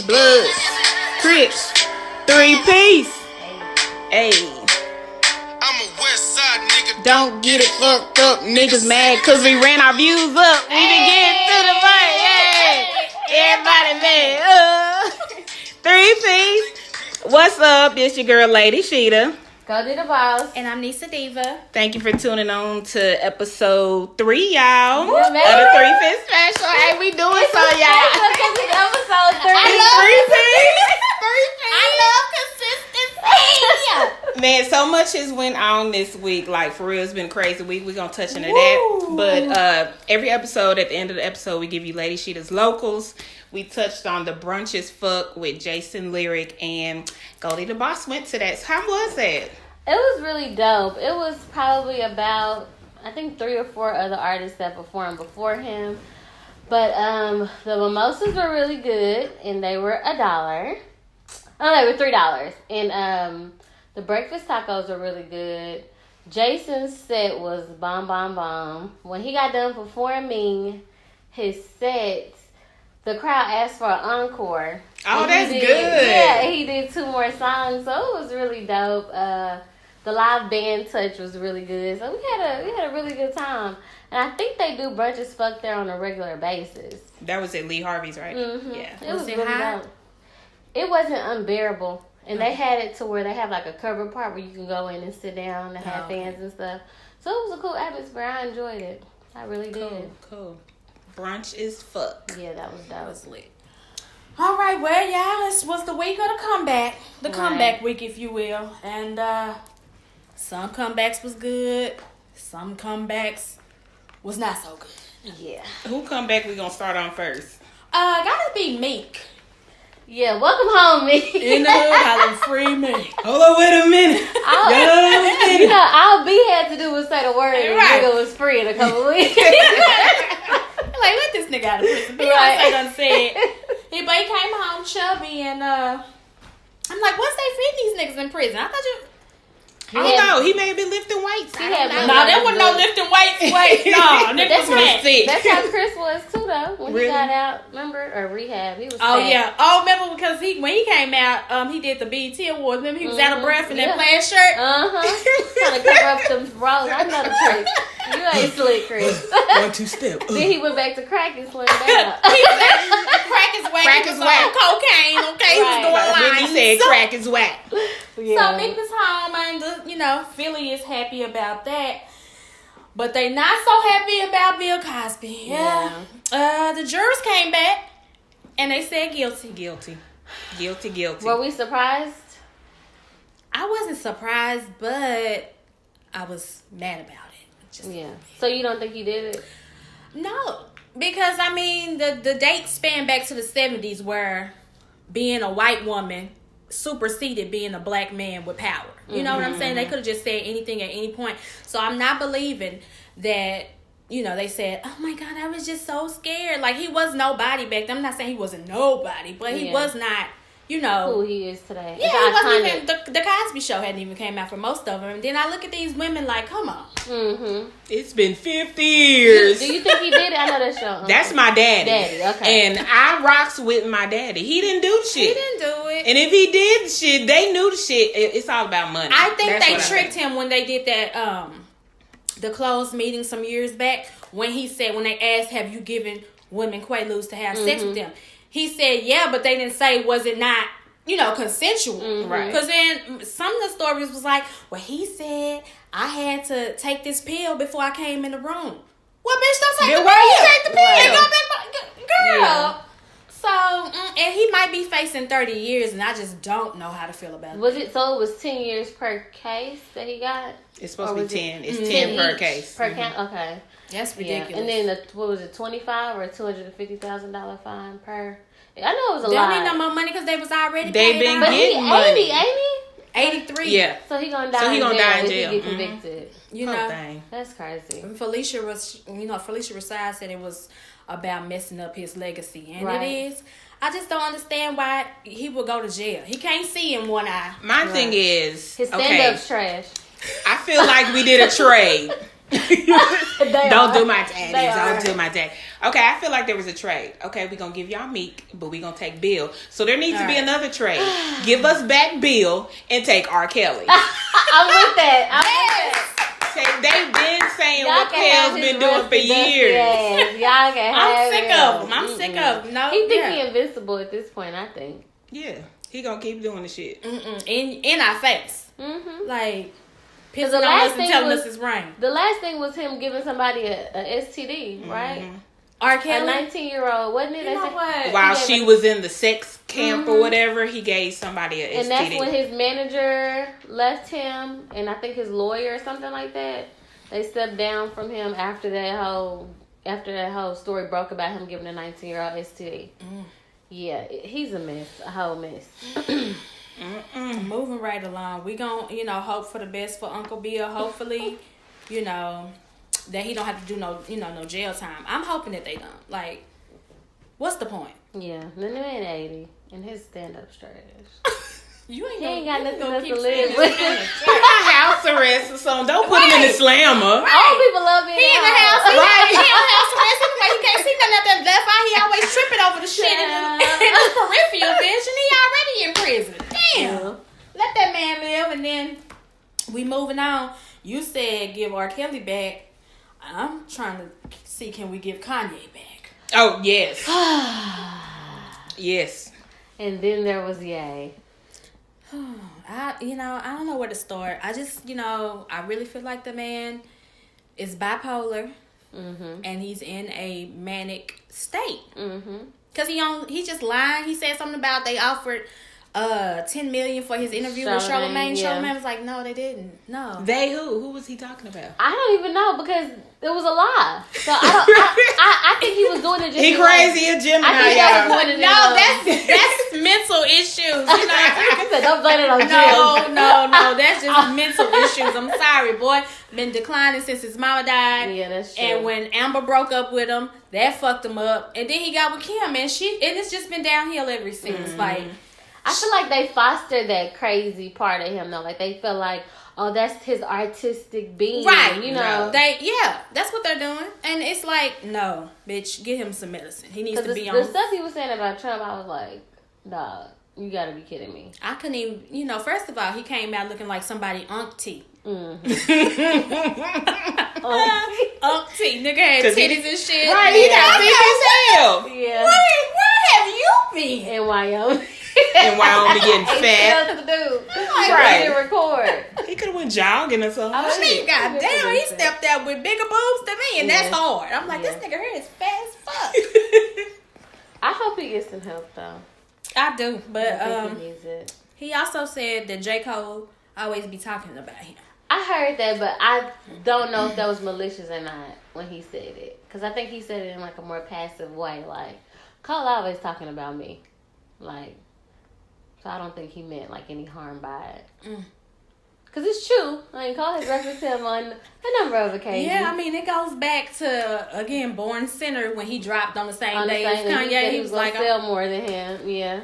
Blood, Crips, 3-piece. Hey. I'm a west side nigga. Don't get it fucked up. Niggas mad cause we ran our views up. We been getting to the point. Yeah. Everybody mad. 3-piece. What's up? It's your girl, Lady Sheeta. Go to the boss. And I'm Nisa Diva. Thank you for tuning on to episode 3, y'all. Yeah, of the 3-piece special. Hey, we doing so, y'all. Episode 3. I love consistency. Man, so much has went on this week. Like, for real, it's been a crazy week. We're going to touch into that. But every episode, at the end of the episode, we give you Lady Sheeta's locals. We touched on the Brunch as Fuck with Jason Lyric, and Goldie the Boss went to that. So how was that? It was really dope. It was probably about, I think, 3 or 4 other artists that performed before him. But the mimosas were really good, and they were $1. Oh, they were $3. And the breakfast tacos were really good. Jason's set was bomb, bomb, bomb. When he got done performing his set, the crowd asked for an encore. Oh, that's good. Yeah, he did 2 more songs, so it was really dope. The live band touch was really good, so we had a really good time. And I think they do Brunch as Fuck there on a regular basis. That was at Lee Harvey's, right? Mm-hmm. Yeah. It was Was it really hot? dope. It wasn't unbearable, and they had it to where they have like a covered part where you can go in and sit down and have fans and stuff. So it was a cool atmosphere. I enjoyed it. I really did. Cool. Brunch is fuck. Yeah, that was dope. That was lit. All right, well, y'all, this was the week of the comeback. The comeback week, if you will. And some comebacks was good. Some comebacks was not so good. Yeah. Who come back we gonna start on first? Gotta be Meek. Yeah, welcome home, me. In the hood, hollering free Meek. Hold on, wait a minute. You know, all B had to do was say the word and Right. nigga was free in a couple weeks. Like, let this nigga out of prison. Beyonce Right. done said. But he came home chubby, and I'm like, what's they feeding these niggas in prison? I thought you... I don't know. He may have been lifting weights. He had No, there wasn't no lifting weights. Wait, no, niggas was mad. sick. That's how Chris was too, though. When Really? he got out, remember, or rehab, he was. Oh fat. yeah. Oh, remember because when he came out, he did the BET Awards. Remember he was out of breath in that Yeah. plaid shirt. Trying to cover up them rolls. I know the trick. You ain't slick, Chris. 1, 2 step. Then he went back to crack and slimmed down. Crack is whack. Crack He is was whack. on cocaine. Okay, he was Right. doing Then lines. he said crack is whack. So Meek was home, and Philly is happy about that. But they not so happy about Bill Cosby. Yeah. The jurors came back and they said guilty. Guilty. Were we surprised? I wasn't surprised, but I was mad about it. Just Yeah. So you don't think he did it? No, because I mean the dates span back to the 70s where being a white woman superseded being a black man with power. You know what I'm saying? They could have just said anything at any point. So I'm not believing that, they said, oh my God, I was just so scared. Like, he was nobody back then. I'm not saying he wasn't nobody, but he was not, Who he is today? Yeah, It's he wasn't iconic. even, the Cosby Show hadn't even came out for most of them. And then I look at these women like, come on. Mm-hmm. It's been 50 years. Do you think he did it? I know that's your uncle. That's my daddy. Okay. And I rocks with my daddy. He didn't do the shit. He didn't do it. And if he did the shit, they knew the shit. It's all about money. I think That's they what I tricked think. him when they did that the closed meeting some years back when he said, when they asked, have you given women Quaaludes to have sex with them? He said, yeah, but they didn't say, was it not, consensual? Right. Because then some of the stories was like, well, he said, I had to take this pill before I came in the room. Well, bitch, don't take Then the why pill. you take the pill? And go back, girl. Yeah. So, and he might be facing 30 years, and I just don't know how to feel about it. So it was 10 years per case that he got? It's supposed Or to be was it 10. It's 10 per each case. Per count? Okay. That's Yeah. ridiculous. And then what was it, $25,000 or $250,000 fine per? I know it was a They lot. don't need no more money because they was already They paid been off. But he getting money. 80, ain't he? 83. Yeah. So he gonna die. So he gonna die in if jail. He get convicted. You Poor know. thing. That's crazy. Felicia Rashad said it was about messing up his legacy, and Right. it is. I just don't understand why he would go to jail. He can't see in one eye. My thing is, His okay, stand-up's trash. I feel like we did a trade. Don't do my daddy. They Don't are. do my daddy. Okay, I feel like there was a trade. Okay, we're going to give y'all Meek, but we're going to take Bill. So there needs to be another trade. Give us back Bill and take R. Kelly. I'm with that. I'm with that. They've been saying Y'all what can have Kel's his been doing for rusty, dusty years. ass. Y'all can have I'm sick him. of him. I'm sick of him. No, He think he invincible at this point, I think. Yeah, he going to keep doing the shit. in our face. Mm-hmm. Like, the pissing on last us and thing telling was- us it's rain. The last thing was him giving somebody a STD, right? R. A Kelly. 19-year-old, wasn't it? You know what? While He gave she a- was in the sex camp or whatever, he gave somebody a STD. And that's when his manager left him, and I think his lawyer or something like that. They stepped down from him after that whole story broke about him giving a 19-year-old STD. Yeah, he's a mess, a whole mess. Moving right along. We gon' hope for the best for Uncle Bill. Hopefully, that he don't have to do no jail time. I'm hoping that they don't. Like, what's the point? Yeah, the man 80 and his stand-up's trash. You ain't He ain't got nothing else to keep live saying with. this. He got house arrest or something. Don't put him in the slammer. Old people love being He in the house. Right. He in the house arrest anyway. He can't see nothing out that left eye. He always tripping over the shit in his peripheral vision. He already in prison. Damn. Yeah. Let that man live, and then we moving on. You said give R. Kelly back. I'm trying to see, can we give Kanye back? Oh, yes. Yes. And then there was Ye. I don't know where to start. I just, I really feel like the man is bipolar, and he's in a manic state. Cause he just lying. He said something about they offered $10 million for his interview with Charlamagne. Yeah. Charlamagne was like, no, they didn't. No. They who? Who was he talking about? I don't even know because it was a lie. So I think he was doing it just He to, crazy like, a Gemini, I think that was y'all. one of them. No, that's mental issues. I said, don't blame it on Jim. No, that's just mental issues. I'm sorry, boy. Been declining since his mama died. Yeah, that's true. And when Amber broke up with him, that fucked him up. And then he got with Kim, and it's just been downhill ever since. Like, I feel like they fostered that crazy part of him though. Like they feel like, oh, that's his artistic being, right? You know, That's what they're doing. And it's like, no, bitch, get him some medicine. He needs to be the on. stuff he was saying about Trump, I was like, dog, you gotta be kidding me. I couldn't even, first of all, he came out looking like somebody uncty. Uncty, nigga had titties and shit. Right, he got big as hell. Yeah, Where have you been? in Wyoming. In Wyoming getting fat. What else to do? Right. He record. He could have went jogging or something. I I mean, Shit. goddamn, he stepped out with bigger boobs than me, and that's Yeah. hard. I'm like, Yeah. this nigga here is fat as fuck. I hope he gets some help though. I do, but I think he needs it. he also said that J. Cole always be talking about him. I heard that, but I don't know if that was malicious or not when he said it. Because I think he said it in like a more passive way. Like, Cole always talking about me. Like, so I don't think he meant like any harm by it. Because it's true. I mean, Cole has referenced him on a number of occasions. Yeah, I mean, it goes back to, again, Born Sinner when he dropped on the same On the day same as thing, Kanye. he said He he was was like, gonna sell more than him. Yeah.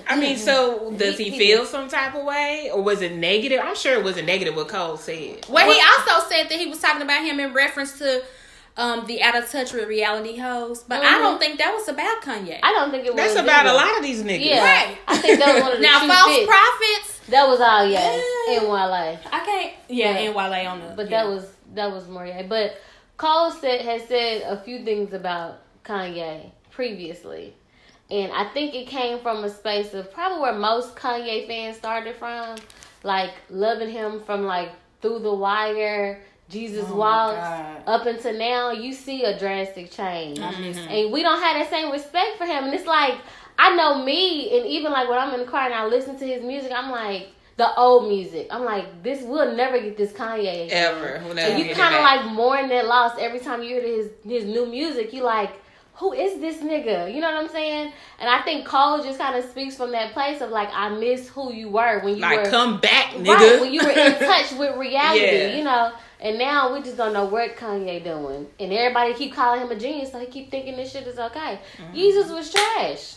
I mean, so does he He feel did. some type of way? Or was it negative? I'm sure it wasn't negative what Cole said. well, he also said that he was talking about him in reference to the Out of Touch with Reality host. But I don't think that was about Kanye. I don't think it was. That's about either. a lot of these niggas. Yeah. Right. I think that was one of the Now, few False fits. Prophets. That was all, yeah. Yeah. In Wale. I can't. Yeah, Yeah. and Wale on the. But yeah. that was more, yeah. But Cole has said a few things about Kanye previously. And I think it came from a space of probably where most Kanye fans started from. Like, loving him from, like, Through the Wire, Jesus Walks, God. up until now. You see a drastic change. Mm-hmm. And we don't have that same respect for him. And it's like, I know me, and even, like, when I'm in the car and I listen to his music, I'm like, the old music. I'm like, this will never get this Kanye again. Ever. We'll never And you get it kind of back. like mourn that loss every time you hear his new music. You like, who is this nigga? You know what I'm saying? And I think Cole just kind of speaks from that place of like, I miss who you were when you Like, were come back, nigga. right, when you were in touch with reality. Yeah. You know. And now we just don't know what Kanye doing. And everybody keep calling him a genius, so he keep thinking this shit is okay. Jesus was trash.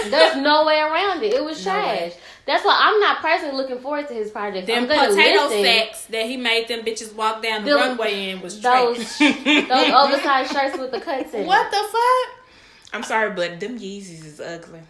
There's no way around it. It was No trash. way. That's why I'm not personally looking forward to his project. Them I'm gonna potato listen. sacks that he made them bitches walk down the Them- runway in was trash. Those oversized shirts with the cuts in. What the fuck? I'm sorry, but them Yeezys is ugly.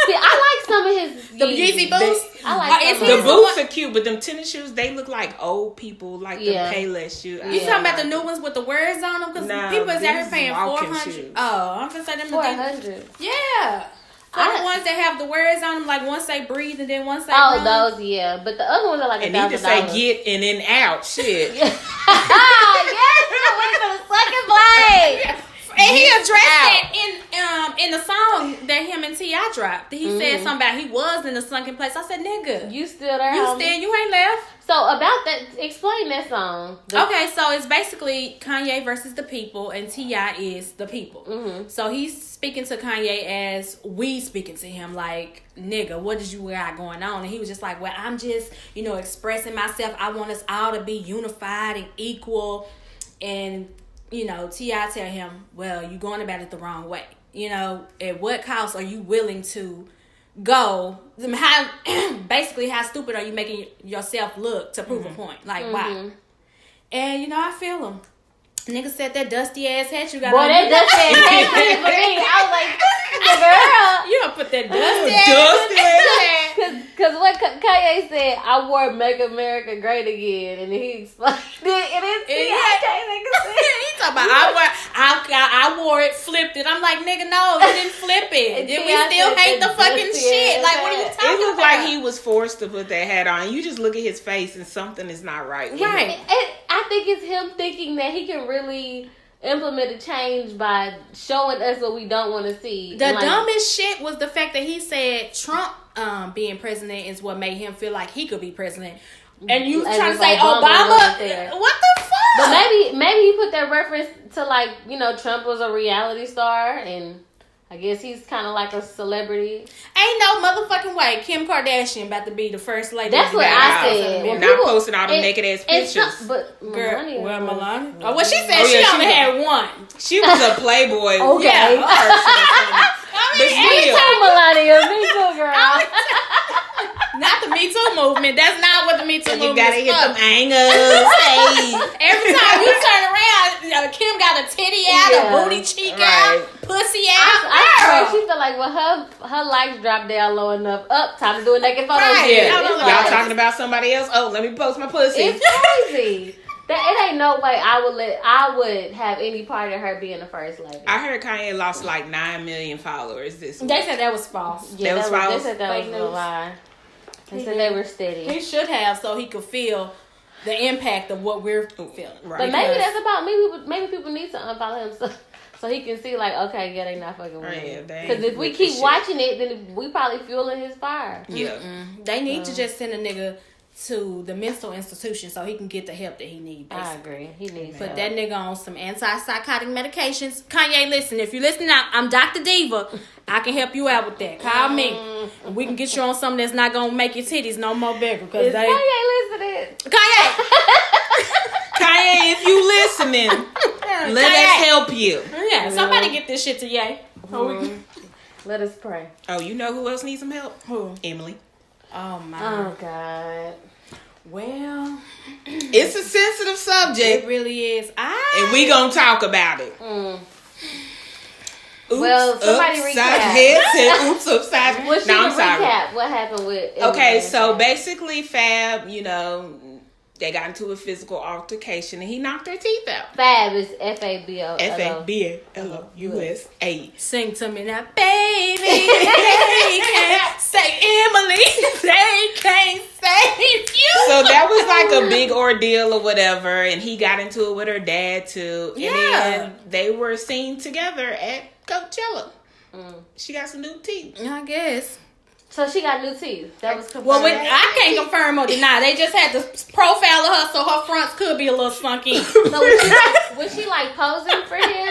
See, I like some of his The Yeezy boots? I like Is some The of his his. boots are cute, but them tennis shoes, they look like old people, like Yeah. the Payless shoes. You talking about the new ones with the words on them? Because Nah, people is out here these paying walking 400. shoes. Oh, I'm gonna say them. 400. Yeah. For I- the ones that have the words on them, like one say breathe and then one say Oh, run. those, yeah. But the other ones are like And need to say $1,000. get in and out. Shit. Yes, I'm waiting for the second blade. And he Get addressed out. that in the song that him and T.I. dropped. He said something about he was in a sunken place. I said, nigga, You still there, you homie? still, you ain't left. So about that, explain that song. Okay, so it's basically Kanye versus the people, and T.I. is the people. Mhm. So he's speaking to Kanye as we speaking to him, like, nigga, what did you got going on? And he was just like, well, I'm just, expressing myself. I want us all to be unified and equal. And, T.I. tell him, well, you going about it the wrong way. At what cost are you willing to go? How basically how stupid are you making yourself look to prove a point? Like why? And I feel him. Nigga said that dusty ass hat you got Boy, on. that does say hey for me. I was like, the girl. You don't put that dusty ass Dusty ass. Because what Kanye said, I wore Make America Great Again. And he explained it. And it's He talking about I wore it, flipped it. I'm like, nigga, no, you didn't flip it. And Then we T.I. still said hate the that fucking dusty shit. ass Like, what are you hat. talking It looked about? like he was forced to put that hat on. You just look at his face and something is not right. with him. Right. I think it's him thinking that he can really implement a change by showing us what we don't want to see. The And, like, dumbest shit was the fact that he said Trump being president is what made him feel like he could be president. And you As trying to if say Obama Obama? wasn't there. What the fuck? But maybe he put that reference to, like, Trump was a reality star, and I guess he's kind of like a celebrity. Ain't no motherfucking way Kim Kardashian about to be the first lady. That's to what be I out. said. When Not people- posting all them and- naked ass and pictures. but Girl, Melania well, was- Melania. Oh, well, she said Oh, she yeah, only she- had one. She was a Playboy. Okay. Yeah, person. But Me still, too, Melania. Me too, girl. Not the Me Too movement. That's not what the Me Too you movement gotta is hit for. them angles. Hey. Every time you turn around, Kim got a titty out, Yeah. a booty cheek Right. out, pussy out. I swear Girl. she felt like when her likes dropped down low enough, up time to do a naked photo. Right. shoot. Yeah, I was It's like- y'all like- talking about somebody else? Oh, let me post my pussy. It's crazy. That it ain't no way I would have any part of her being the first lady. I heard Kanye lost like 9 million followers this week. They said that was false. Yeah, That was they false? said that Fake was a news. lie. They He said did. they were steady. He should have, so he could feel the impact of what we're feeling. Right. But maybe Because- that's about maybe people need to unfollow him so he can see, like, okay, yeah, they not fucking with Oh, yeah, him. they ain't Because if we with this keep shit. watching it, then we probably fueling his fire. Yeah. They need to just send a nigga to the mental institution so he can get the help that he needs. I agree. He needs Put help. that nigga on some antipsychotic medications. Kanye, listen, if you're listening out, I'm Dr. Diva. I can help you out with that. Call me. And we can get you on something that's not going to make your titties no more bigger. Because Is they... Kanye listening? Kanye! Kanye, if you listening, let Kanye. us help you. Yeah, somebody get this shit to Ye. Let us pray. Oh, you know who else needs some help? Who? Emily. Oh, my. Oh, God. Well, It's a sensitive it subject, really is. and we gonna talk about it. Mm. Oops, Well, somebody upside recap. head said, oops, upside. Well, she No, I'm can sorry. recap what happened with. Okay, Emily. so basically, Fab, they got into a physical altercation, and he knocked her teeth out. Fab is FABO. FABLUSA. Sing to me now, baby. They can't say Emily. They can't save you. So that was like a big ordeal or whatever, and he got into it with her dad too. And Yeah. then they were seen together at Coachella. She got some new teeth. I guess. So she got new teeth. That was confirmed. Well, I can't confirm or deny. They just had the profile of her, so her fronts could be a little sunky. So was she like posing for him?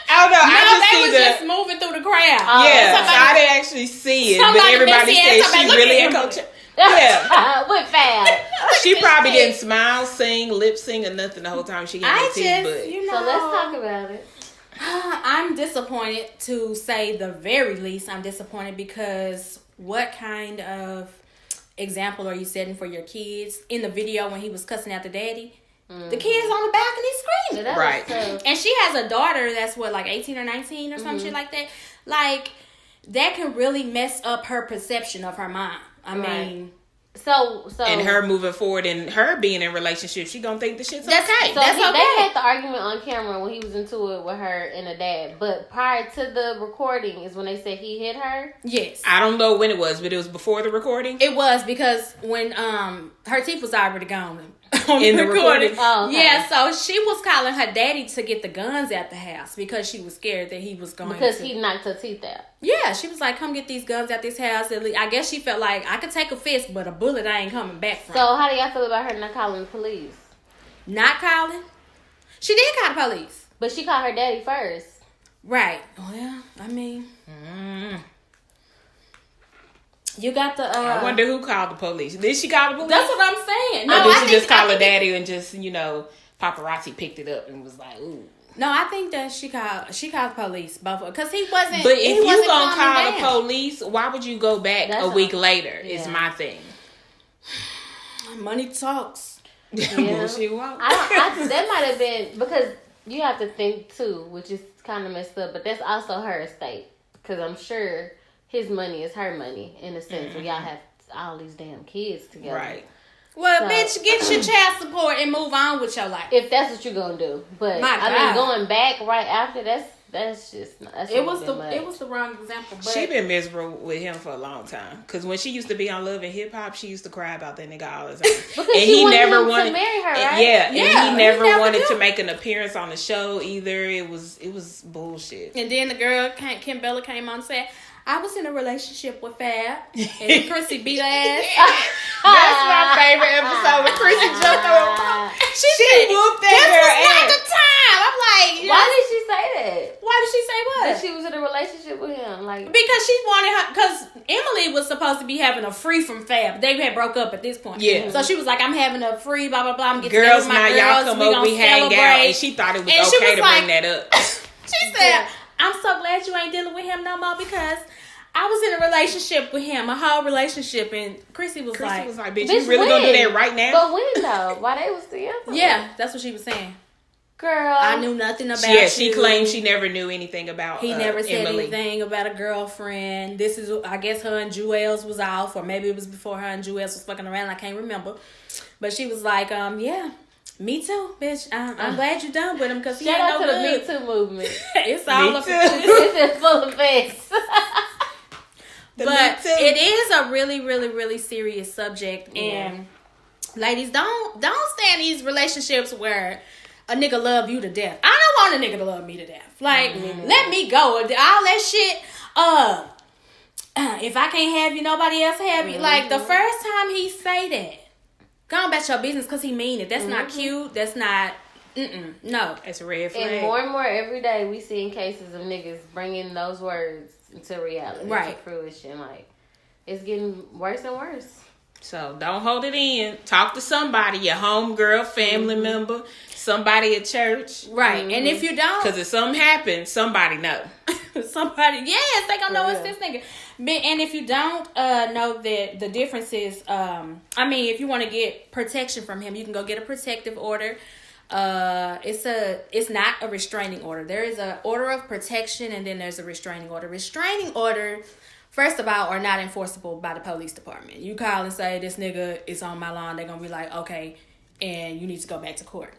I don't know. I No, just they see was the just moving through the crowd. yeah. So Somebody- I didn't actually see it, but somebody everybody messy ass said somebody she look really at at him. Coachella. Yeah. With Fab. She probably didn't smile, sing, lip sing, or nothing the whole time she got I her teeth. just, But you know. So let's talk about it. I I'm disappointed, to say the very least. I'm disappointed because what kind of example are you setting for your kids? In the video when he was cussing out the daddy, the kid's on the balcony screaming. Yeah, Right. And she has a daughter that's what, like 18 or 19 or some shit like that. Like, that can really mess up her perception of her mom. I mean, So and her moving forward and her being in a relationship, she gonna think the shit's that's okay. So That's they okay. had the argument on camera when he was into it with her and the dad. But prior to the recording is when they said he hit her. Yes. I don't know when it was, but it was before the recording. It was because when her teeth was already gone on In the recording. Oh, okay. Yeah, so she was calling her daddy to get the guns at the house because she was scared that he was going Because to. he knocked her teeth out. Yeah, she was like, come get these guns at this house. I guess she felt like, I could take a fist, but a bullet I ain't coming back from. So how do y'all feel about her not calling the police? Not calling? She did call the police. But she called her daddy first. Right. Well, I mean... You got the... I wonder who called the police. Did she call the police? That's what I'm saying. Or did she just call her think- daddy and just, paparazzi picked it up and was like, ooh. No, I think that she called the police, both, because he wasn't. But he if you wasn't gonna calming call the down. police, why would you go back That's a week later? Is yeah. my thing. Money talks. Bullshit walk. That might have been because you have to think too, which is kind of messed up. But that's also her estate because I'm sure his money is her money in a sense. When y'all have all these damn kids together, Right. Well, So- bitch, get your child support and move on with your life. if that's what you're gonna do. But My I mean, God. going back right after that's just It was the wrong example. But She been miserable with him for a long time. Cause when she used to be on Love and Hip Hop, she used to cry about that nigga all the time. because and she he wanted never him wanted to marry her, and- right? Yeah, and Yeah, he he never never wanted do. to make an appearance on the show either. It was bullshit. And then the girl, Kim Bella, came on and said, I was in a relationship with Fab. And Chrissy beat her ass. That's my favorite episode when Chrissy jumped on her. She whooped that This girl was not ass. the time. I'm like, Why did she say that? Why did she say what? That she was in a relationship with him, like Because she wanted her, because Emily was supposed to be having a free from Fab. They had broke up at this point. Yeah. So she was like, I'm having a free, blah, blah, blah. I'm getting Girls, together with my now girls. y'all come we over, gonna we hang out, celebrate. and she thought it was And she okay was to like- bring that up. She said, I'm so glad you ain't dealing with him no more because I was in a relationship with him, a whole relationship. And Chrissy was Chrissy like, was like, bitch, bitch, you really gonna do when? that right now? But when though? Why they was together? yeah, that's what she was saying. girl. I knew nothing about Yeah, she you. claimed she never knew anything about He never said Emily. anything about a girlfriend. This is, I guess, her and Jewels was off, or maybe it was before her and Jewels was fucking around. I can't remember. But she was like, yeah, me too, bitch. I'm glad you done with him because he Shout ain't out no to the good. Me Too movement. It's all Me up too. It's in full effect. The But Me Too. it is a really, really, really serious subject. And ladies, don't stay in these relationships where a nigga love you to death. I don't want a nigga to love me to death. Like, let me go. All that shit, if I can't have you, nobody else have you. Like, the first time he say that, go on about your business because he mean it. That's not cute. That's not, no. That's a red flag. And more every day, we seeing cases of niggas bringing those words into reality, Right. to fruition. Like, it's getting worse and worse. So don't hold it in. Talk to somebody, your homegirl, family member, somebody at church. Right. And if you don't, Because if something happens, somebody know. somebody, yes, they gonna know it's Yeah. this nigga. And if you don't know that the difference is, if you want to get protection from him, you can go get a protective order. It's not a restraining order. There is an order of protection, and then there's a restraining order. Restraining order, first of all, are not enforceable by the police department. You call and say this nigga is on my lawn, they're gonna be like, okay, and you need to go back to court.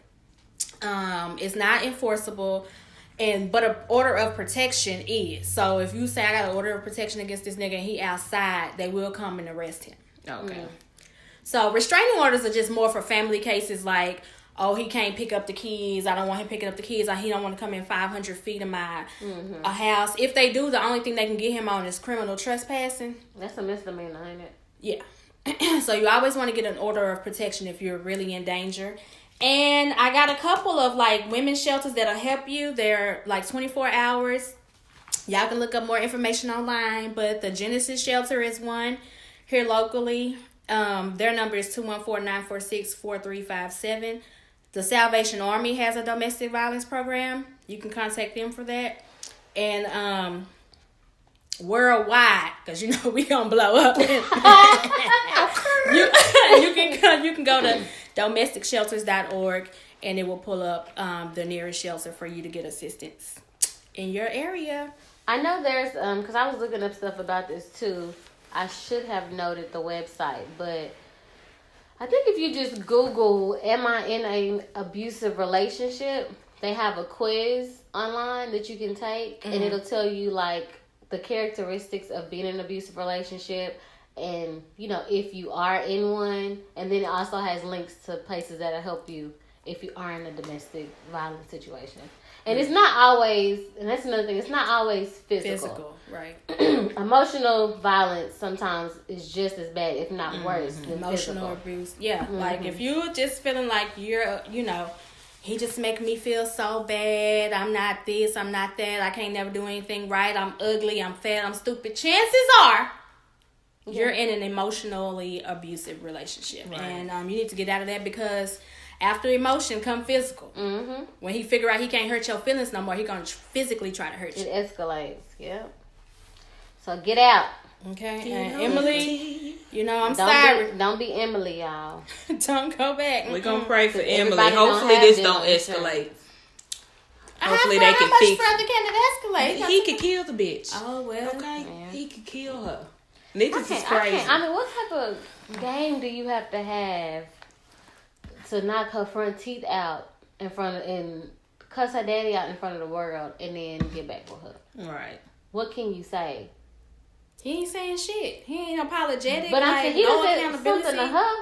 It's not enforceable. But an order of protection is. So if you say I got an order of protection against this nigga and he outside, they will come and arrest him. Okay. So restraining orders are just more for family cases like, oh, he can't pick up the keys. I don't want him picking up the keys. Or he don't want to come in 500 feet of my a house. If they do, the only thing they can get him on is criminal trespassing. That's a misdemeanor, ain't it? Yeah. So you always want to get an order of protection if you're really in danger. And I got a couple of like women's shelters that'll help you. They're like 24 hours. Y'all can look up more information online, but the Genesis Shelter is one here locally. Their number is 214-946-4357. The Salvation Army has a domestic violence program. You can contact them for that. and worldwide, because you know we gonna blow up. you can go to domesticshelters.org and it will pull up the nearest shelter for you to get assistance in your area. I know there's because I was looking up stuff about this too. I should have noted the website, but I think if you just Google "Am I in an abusive relationship?" they have a quiz online that you can take, and it'll tell you like the characteristics of being in an abusive relationship, and you know if you are in one, and then it also has links to places that'll help you if you are in a domestic violence situation. And it's not always, and that's another thing, it's not always physical. Right. Emotional violence sometimes is just as bad, if not worse, than Emotional physical. abuse. Yeah. Like if you're just feeling like you're, he just make me feel so bad. I'm not this, I'm not that. I can't never do anything right. I'm ugly, I'm fat, I'm stupid. Chances are you're in an emotionally abusive relationship. Right. And you need to get out of that because after emotion come physical. Mm-hmm. When he figure out he can't hurt your feelings no more, he gonna physically try to hurt you. It escalates. Yep. So get out. Okay. And Emily, I'm sorry. Don't be Emily, y'all. Don't go back. We're gonna pray for Emily. Everybody Hopefully this don't escalate. Hopefully they can fix. How much further can it escalate? He could kill the bitch. Oh well. Okay. Yeah. He could kill her. Niggas is crazy. I mean, what type of game do you have to knock her front teeth out and cuss her daddy out in front of the world and then get back with her? Right. What can you say? He ain't saying shit. He ain't apologetic. But I'm saying he said something to her.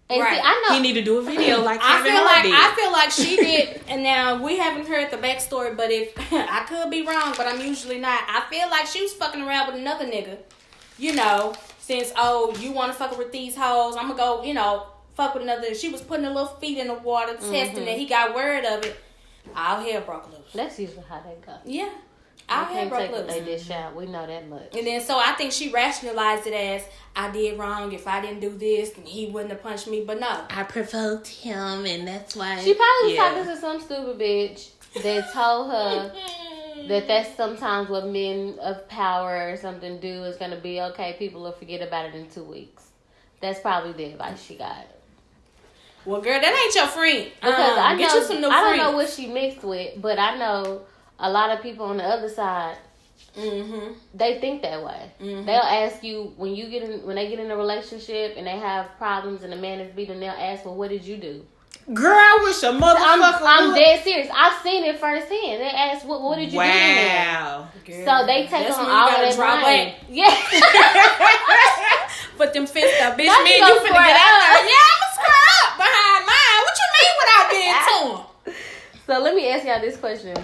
And right. See, I know he need to do a video like I Kevin Hart did. I feel like she did. And now we haven't heard the backstory, but if I could be wrong, but I'm usually not. I feel like she was fucking around with another nigga. Since you want to fuck with these hoes, I'm gonna go. Fuck with another. She was putting her little feet in the water, testing it. He got word of it. All hell broke loose. that's usually how they go. Yeah. All hell Can't broke take what loose. they dish out. We know that much. And then so I think she rationalized it as I did wrong. If I didn't do this, then he wouldn't have punched me. But no, I provoked him, and that's why She probably was talking to some stupid bitch that told her that that's sometimes what men of power or something do is going to be okay. People will forget about it in 2 weeks. That's probably the advice she got. well, girl, that ain't your friend. Because I get know, you some new I don't friends. know what she mixed with, but I know a lot of people on the other side. Mm-hmm. They think that way. Mm-hmm. They'll ask you when they get in a relationship and they have problems and the man is beating. They'll ask, "Well, what did you do?" Girl, I wish a motherfucker I'm would. dead serious. I've seen it firsthand. They ask, "What did you do?" Wow. So they take That's on when you all gotta of that drop blame. back. Yeah. Put them fists up, bitch. Now Me you and you gonna finna get square out there. up. Yeah, I'ma square up behind mine. What you mean without being to him? So let me ask y'all this question.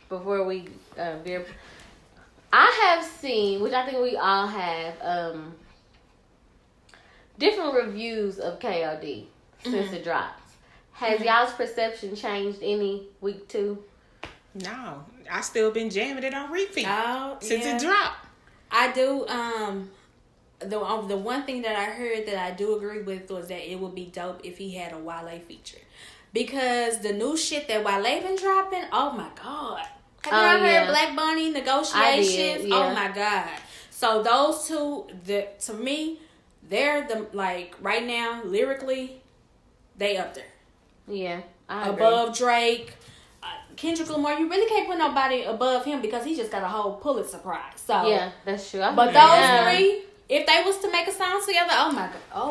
Before we veer. I have seen, which I think we all have, different reviews of KOD since it dropped. Has y'all's perception changed any week 2? No, I still been jamming it on repeat since yeah. it dropped. I do. The one thing that I heard that I do agree with was that it would be dope if he had a Wale feature, because the new shit that Wale been dropping. Oh my god! Have you ever heard Black Bunny Negotiations? I did, yeah. Oh my god! So those two, to me, they're right now lyrically, they up there. Yeah, I agree. Above Drake. Kendrick Lamar, you really can't put nobody above him because he just got a whole Pulitzer Prize. So yeah, that's true. But those three, if they was to make a song together, oh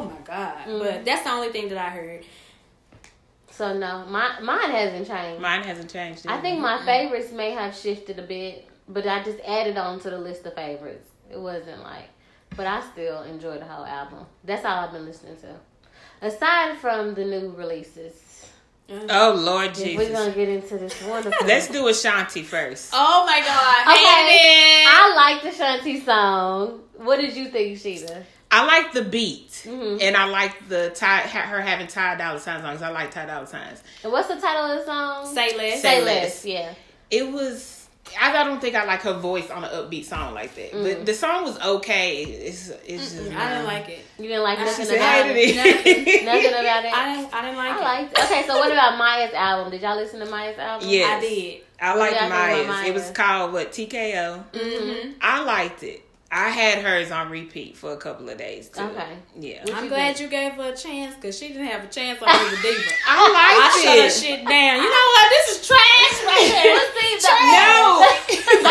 my god. But that's the only thing that I heard. So no, mine hasn't changed. Mine hasn't changed either. I think my favorites may have shifted a bit, but I just added on to the list of favorites. It wasn't but I still enjoy the whole album. That's all I've been listening to, aside from the new releases. Oh Lord Jesus! If we're gonna get into this wonderful. Let's do Ashanti first. Oh my god! Okay, I like the Shanti song. What did you think, Sheeta? I like the beat, and I like her having Ty Dolla $ign songs. I like Ty Dolla $ign. And what's the title of the song? Say Less. Say Less. Yeah. It was I don't think I like her voice on an upbeat song like that. But the song was okay. It's just I didn't like it. You didn't like nothing She about hated it? it. Nothing about it? I didn't like I it. liked it. Okay, so what about Maya's album? Did y'all listen to Maya's album? Yes. I did. I liked y'all think about Maya's. It was Maya's? called what? TKO. Mm-hmm. I liked it. I had hers on repeat for a couple of days too. Okay. Yeah. What I'm you glad think? you gave her a chance because she didn't have a chance on the Diva. I I liked shut her it. shit down. You know what? This is trash right here. Well, see, No.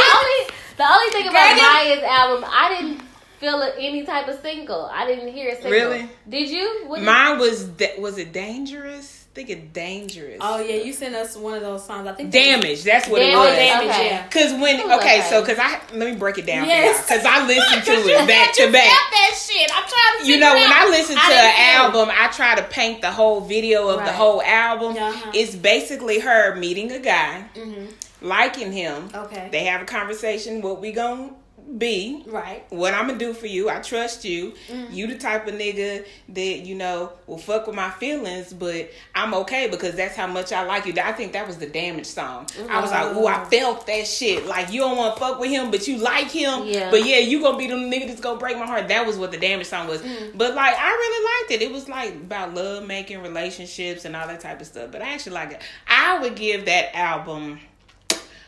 the only thing about Girl, Maya's album, I didn't feel any type of single. I didn't hear a single. Really? Did you? What did- Mine was it Dangerous? I think it's Dangerous. Oh yeah, you sent us one of those songs. I think Damage. That's what Damage. it was. Damage. Okay. Yeah. Cause when Ooh, okay. let me break it down Yes. for y'all. Cause I listened to You it back said to you back. felt that shit. I'm trying to. You know, figure when out. I listen to didn't an feel it. album, I try to paint the whole video of the Right. whole album. Uh-huh. It's basically her meeting a guy, Mhm. liking him. Okay. They have a conversation. What we gonna be? Right. What I'm gonna do for you? I trust you. Mm-hmm. You the type of nigga that will fuck with my feelings, but I'm okay because that's how much I like you. I think that was the Damage song. I was like, ooh, I felt that shit. Like you don't want to fuck with him, but you like him. Yeah. But yeah, you gonna be the nigga that's gonna break my heart. That was what the Damage song was. But like, I really liked it. It was like about love making, relationships, and all that type of stuff. But I actually like it. I would give that album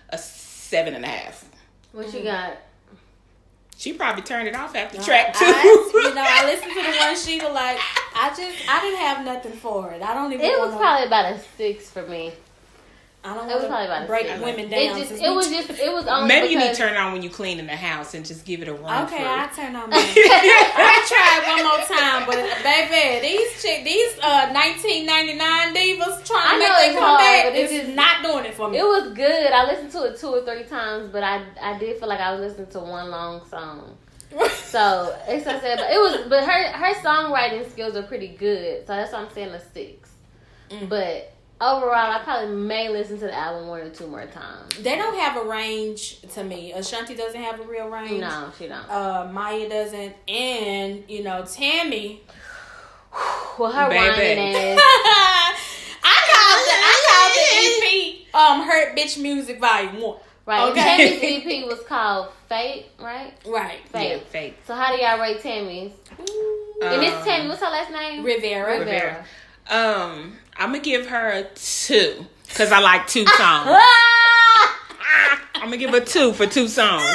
a 7.5. What you got? She probably turned it off after track 2. I listened to the one she was like, I didn't have nothing for it. I don't even. It was wanna- probably about a 6 for me. I don't It was want probably about to a break 6. women down. It was only Maybe you need because to turn it on when you clean in the house and just give it a run. Okay, through. I turn on mine. I tried one more time, but baby, these 1999 divas trying I to know make it's them come hard, back. but it's It's just- not doing it for me. it was good. I listened to it 2 or 3 times, but I did feel like I was listening to one long song. So it's I said, but her songwriting skills are pretty good. So that's why I'm saying a 6. But overall, I probably may listen to the album 1 or 2 more times. They don't have a range to me. Ashanti doesn't have a real range. No, she don't. Maya doesn't, and Tammy. Well, her Baby. whining ass. I called the EP Hurt Bitch Music Volume 1. Right. Okay. Tammy's EP was called Fate, right? Right. Fate. Yeah, fake. So how do y'all rate Tammy's? And it's Tammy. What's her last name? Rivera. Rivera. I'm gonna give her a 2 because I like 2 songs. I'm gonna give her 2 for 2 songs.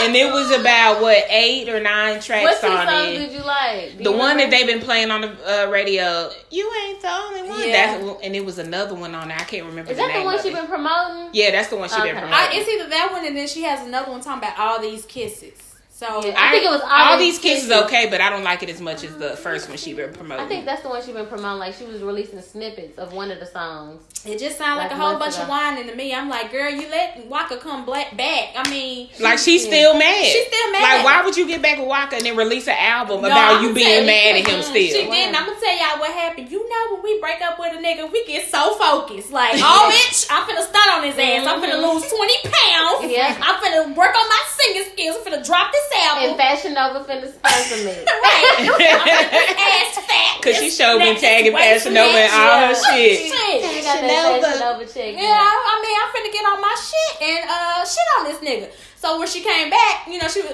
And it was about 8 or 9 tracks What 2 on songs it. did you like? Do The you one remember? that they've been playing on the radio, You Ain't the Only One. Yeah. And it was another one on there. I can't remember Is the that name the one of she it. been promoting? Yeah, that's the one she been Okay. promoting. It's either that one and then she has another one talking about all these kisses. So Yeah. I think it was All these These kisses okay, but I don't like it as much as the first one she been promoting. I think that's the one she been promoting. Like she was releasing snippets of one of the songs. it just sounds like Like a whole months bunch of ago. whining to me. I'm like, girl, you let Waka come back. I mean, Like she's still mad. She's still mad. Like why would you get back with Waka and then release an album No, about I'ma you tell being you, mad at him She still? didn't. I'm gonna tell y'all what happened. You know, when we break up with a nigga, we get so focused. Like, oh, bitch, I'm finna stunt on his ass. I'm finna lose 20 pounds. Yeah. I'm finna work on my singing skills. I'm finna drop this album. And Fashion Nova finna sponsor me. Right. I'm finna this ass fat. Cause she this showed me neck, tagging this Fashion Nova and all her shit. She got that Fashion Nova chick. Yeah, I mean, I'm finna get on my shit and shit on this nigga. So when she came back,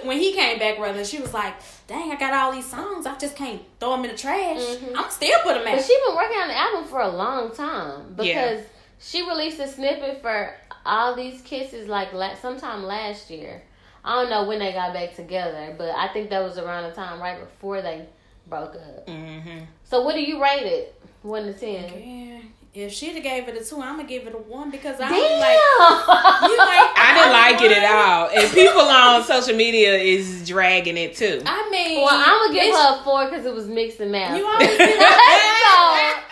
when he came back, rather, she was like, "Dang, I got all these songs. I just can't throw them in the trash. I'm still put them But out." she been working on the album for a long time because Yeah. she released a snippet for All These Kisses like sometime last year. I don't know when they got back together, but I think that was around the time right before they broke up. Mm-hmm. So what do you rate it? 1 to 10. Yeah. If she'd have gave it a 2, I'm gonna give it a 1 because I Damn. don't like you like. I didn't like it at all. And people on social media is dragging it too. I mean, Well, I'm gonna give it's- her a 4 because it was mixed and matched. You always do So that.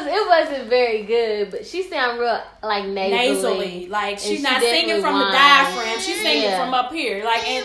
it wasn't very good, but she sound real like Nasally, like she's she not singing definitely from the whines. diaphragm. She's singing Yeah. from up here, like and.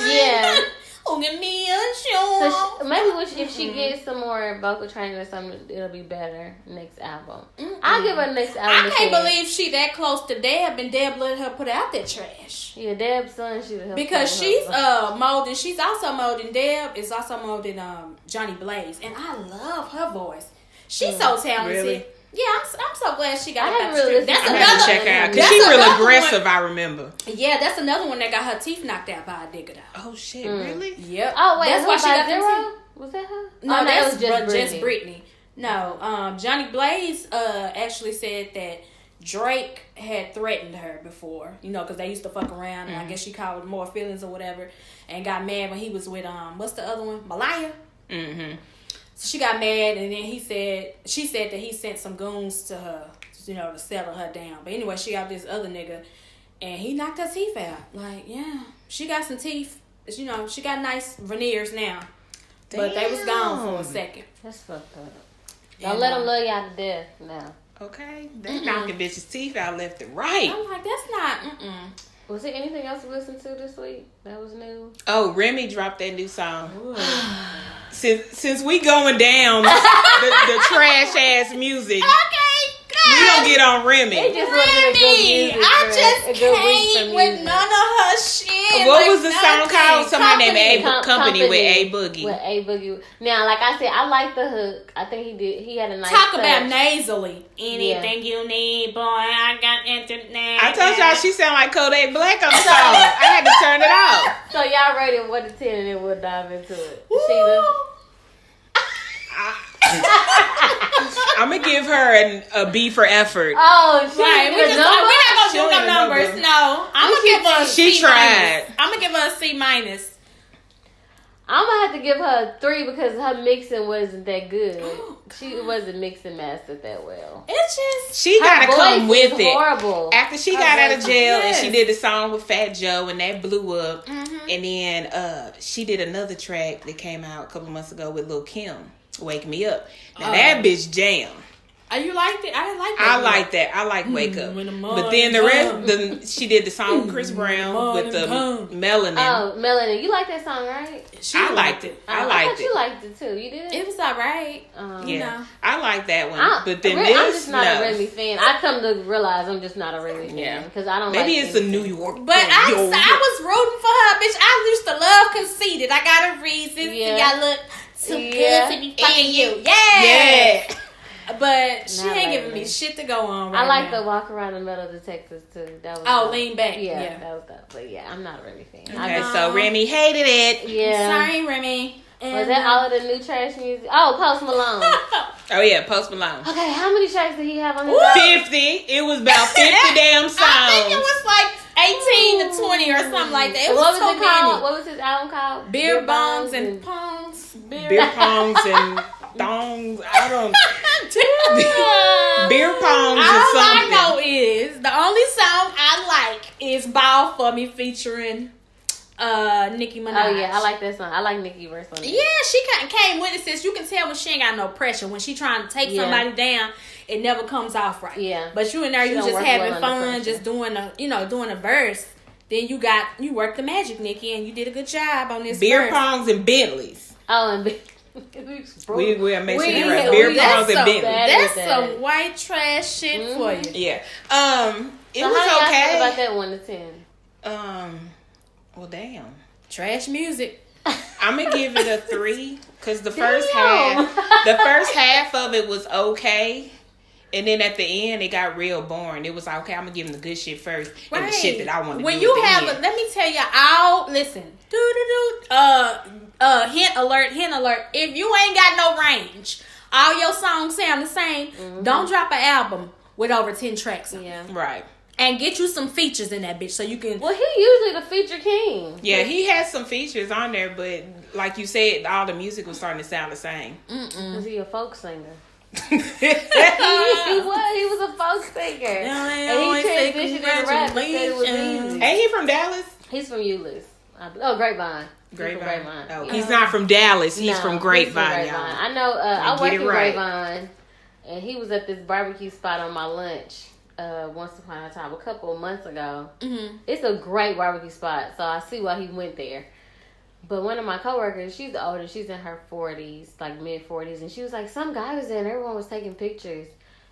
Yeah. Oh, give me a So show. maybe if she gets some more vocal training or something, it'll be better next album. I'll give her next album. I a can't 10. believe she that close to Deb, and Deb let her put out that trash. Yeah, Deb's son should have Because she's molding. She's also molding. Deb is also molding Johnny Blaze, and I love her voice. She's so talented. Really? Yeah, I'm so glad she got I it haven't back really straight. That's listened I to had to another. check out because that's she real another aggressive. one. I remember. Yeah, that's another one that got her teeth knocked out by a nigga though. Oh shit! Really? Yep. Oh wait, that's who why she by got them Zero? teeth. Was that her? No, it that's was just Britney. No, Johnny Blaze actually said that Drake had threatened her before, because they used to fuck around, and I guess she called it more feelings or whatever, and got mad when he was with what's the other one, Malaya. Mm-hmm. So she got mad, and then she said that he sent some goons to her, to settle her down. But anyway, she got this other nigga, and he knocked her teeth out. Like, yeah, she got some teeth. She got nice veneers now, but they was gone for a second. That's fucked up. Don't let them love y'all to death now. Okay, they knocking bitches' teeth out left and right. I'm like, that's not. Was there anything else to listen to this week that was new? Oh, Remy dropped that new song. Since we going down the trash ass music, we don't get on Remy. It just wasn't a good music. I a good week for can't with music. none of her shit. What like was the song nothing. called? Somebody named Company. Company with A Boogie. With A Boogie. Now, like I said, I like the hook. I think he had a nice Talk touch. about nasally. Anything you need, boy, I got internet. I told y'all she sound like Kodak Black on the song. I had to turn it off. So y'all rate it 1 to 10 and then we'll dive into it. Sheila? I'm gonna give her a B for effort. Oh, she Right, did we're a not number? gonna She do don't no even know numbers. them. No, I'm gonna give her a She C tried. minus. I'm gonna give her a C minus. I'm gonna have to give her a 3 because her mixing wasn't that good. She wasn't mixing mastered that well. It's just She gotta Her come voice with is it. horrible. After she Her got out voice of is- jail and Yes. she did the song with Fat Joe and that blew up. And then she did another track that came out a couple months ago with Lil' Kim, Wake Me Up. Now that bitch jam. you liked it. I didn't like that. I like that. I like Wake Up. when the But then the rest, she did the song with Chris Brown with the melanin. Oh, Melanie, you like that song, right? She I liked it. I I liked thought it. you liked it too. You did? It was alright. You Yeah, know. I like that one. But then I'm this, just not no. a Remy fan. I come to realize I'm just not a Remy fan Yeah. because I don't. Maybe like it's a anything. New York. But thing. I Yo, was rooting for her, bitch. I used to love Conceited. I got a reason. Yeah. Y'all look too Yeah. good to be fucking you. Yeah. But she Not ain't like giving me me. shit to go on right I like now. the Walk Around the Metal Detectors too. That was Oh, dope. Lean Back. Yeah, Yeah. that was dope. But yeah, I'm not a Remy fan. Okay, so Remy hated it. Yeah. Sorry, Remy. Was that all of the new trash music? Oh, Post Malone. Oh yeah, Post Malone. Okay, how many tracks did he have on his album? 50. It was about 50 damn songs. I think it was like 18 to 20 or something like that. It was What was so it called? many. What was his album called? Beer bongs and pongs. Beer pongs and thongs. I don't. Beer pongs or All I something. know is the only song I like is "Ball for Me" featuring Nicki Minaj. Oh yeah, I like that song. I like Nicki verse on it. Yeah, she came with it. Since you can tell when she ain't got no pressure, when she trying to take Yeah. somebody down, it never comes off right. Yeah. But you in there, She you don't just work having well under fun, pressure. just doing a verse. Then you work the magic, Nikki, and you did a good job on this Beer verse. pongs and Bentleys. Oh, and We'll make sure We- you're right. we- Beer that's pongs and so Bentleys. bad. That's with some that. white trash shit for you. Yeah. It So was how do y'all okay. feel about that 1 to 10? Well, damn. Trash music. I'm gonna give it a 3 because the Damn. first half of it was okay, and then at the end it got real boring. It was like, okay, I'm gonna give them the good shit first and the shit that I want to When do. you at the have end. let me tell you, listen. Hint alert. If you ain't got no range, all your songs sound the same. Don't drop an album with over 10 tracks on it. Yeah. right. And get you some features in that bitch so you can. Well, he usually the feature king. Yeah, he had some features on there, but like you said, all the music was starting to sound the same. Was he a folk singer? yeah, He was a folk singer. And he transitioned into rap and said it was easy. ain't he from Dallas? He's from Euless. Oh, Grapevine. He's from Grapevine. Oh, Yeah. he's not from Dallas. He's No, from he's Grapevine, y'all. I know. I Get work it in right. Grapevine, and he was at this barbecue spot on my lunch once upon a time, a couple of months ago. Mm-hmm. It's a great barbecue spot, so I see why he went there. But one of my coworkers, she's older. She's in her 40s, like mid 40s, and she was like, some guy was there and everyone was taking pictures.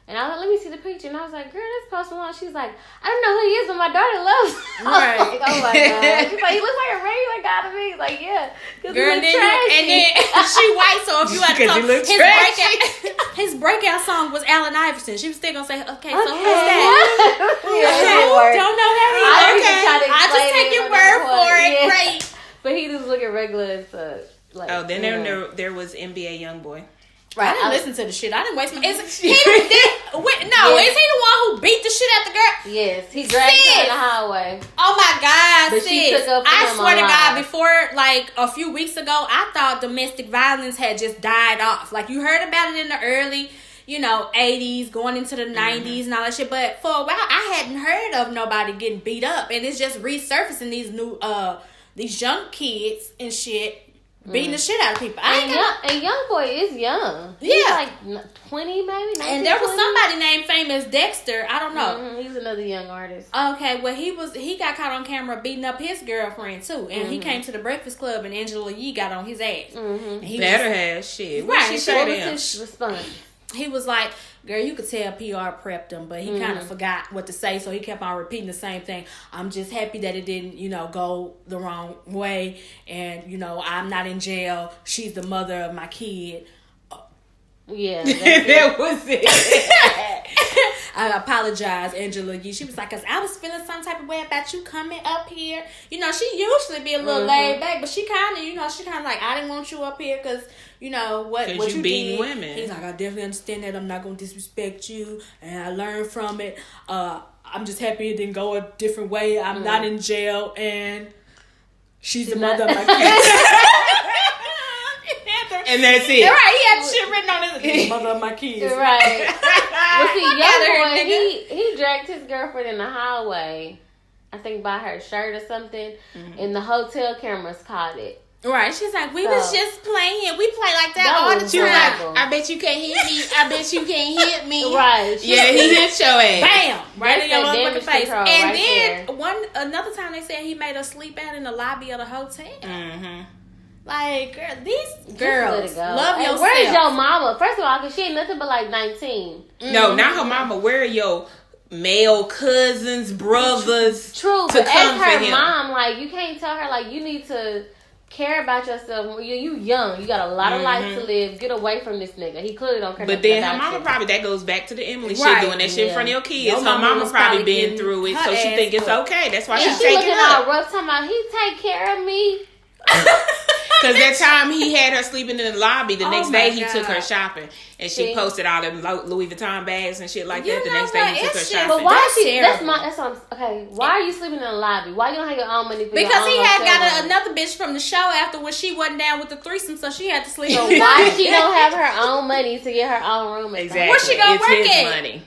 And I was like, let me see the picture. And I was like, girl, that's Post Malone. She's like, I don't know who he is, but my daughter loves him. Right. I was like, oh my God. She's like, he looks like a regular guy to me. He's like, yeah. Girl, and then she white, so if you had to Because come, he looks trashy. his breakout song was Allen Iverson. She was still gonna say, okay, so who's Okay. that? Yeah, Don't know that I either. didn't even try to I just explain take it your on word that for point. it. Yeah. Great. But he just looking regular as fuck. Like, Oh, then yeah. there was NBA Youngboy. Right. I didn't listen to the shit. I didn't waste my. Is he the one who beat the shit out the girl? Yes, he dragged her in the hallway. Oh my God, But she sis. took up for I him swear to on God, live. before like a few weeks ago, I thought domestic violence had just died off. Like you heard about it in the early, 80s, going into the 90s and all that shit. But for a while, I hadn't heard of nobody getting beat up, and it's just resurfacing these new, these young kids and shit beating the shit out of people. And young boy is young. He's Yeah. like 20 maybe. 19, And there was 20. somebody named Famous Dexter. I don't know. Mhm, he's another young artist. Okay, well he got caught on camera beating up his girlfriend too, and he came to the Breakfast Club, and Angela Yee got on his ass. And he Better was, have shit. Right, What she so say What to was him? his response? he was like, "Girl, you could tell PR prepped him, but he kind of forgot what to say, so he kept on repeating the same thing. I'm just happy that it didn't, go the wrong way, and I'm not in jail. She's the mother of my kid." Yeah. That was it. I apologize, Angela Yee. She was like, "Cause I was feeling some type of way about you coming up here. She usually be a little laid back, but she kind of like, I didn't want you up here because, what you beating did." women. He's like, "I definitely understand that. I'm not going to disrespect you, and I learned from it. I'm just happy it didn't go a different way. I'm not in jail, and she's the mother of my kids." And that's it. Right, he had shit written on his mother of my kids. Right. Well, see, Fuck young outta here, boy, nigga. he dragged his girlfriend in the hallway. I think by her shirt or something, and the hotel cameras caught it. Right, she's like, we was just playing. We play like that That all was the She was like, time. horrible. I bet you can't hit me. I bet you can't hit me. Right. Yeah, he hit your ass. Bam! Right in your That's that motherfucking damage face. control And right then another time they said he made us sleep out in the lobby of the hotel. Mm-hmm. Like, girl, these Just girls let it go. love Hey, yourself. where's your mama? First of all, because she ain't nothing but like 19. No, not her mama. Where are your male cousins, brothers? True, to but come as for her him? mom, like, you can't tell her, like, you need to care about yourself. You young. You got a lot of life to live. Get away from this nigga. He clearly don't care But nothing then her about mama you. probably, that goes back to the Emily Right, shit, doing that shit in yeah. front of your kids. Your Her mama mama was probably probably been getting through it, her so she ass think it's whooped. okay. That's why And she's she taking looking up. all rough, talking about, he take care of me. Because that time he had her sleeping in the lobby, the Oh next my day he God. took her shopping. And she See? posted all them Louis Vuitton bags and shit like You that. The know next day what? he took her It's just- shopping. But why That's is she? That's terrible. my. That's what I'm. Okay, why are you sleeping in the lobby? Why you don't have your own money for your Because own he had hotel got room? another bitch from the show after when she wasn't down with the threesome, so she had to sleep. So why she don't have her own money to get her own room? At Exactly. Where she gonna it's work his at? money.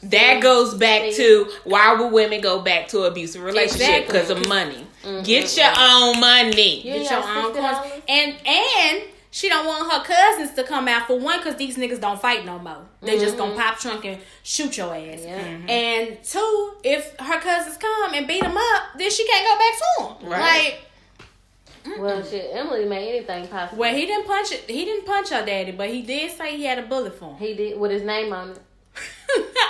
That goes back to why would women go back to abusive relationship? Exactly. Because of money. Get your own money. You Get ain't your got own $60? coins. And she don't want her cousins to come out for one, because these niggas don't fight no more. They just gonna pop trunk and shoot your ass. Yeah. And two, if her cousins come and beat them up, then she can't go back to them. Right. Like, Well, shit, Emily made anything possible. well, he didn't punch it. He didn't punch her daddy, but he did say he had a bullet for him. He did with his name on it.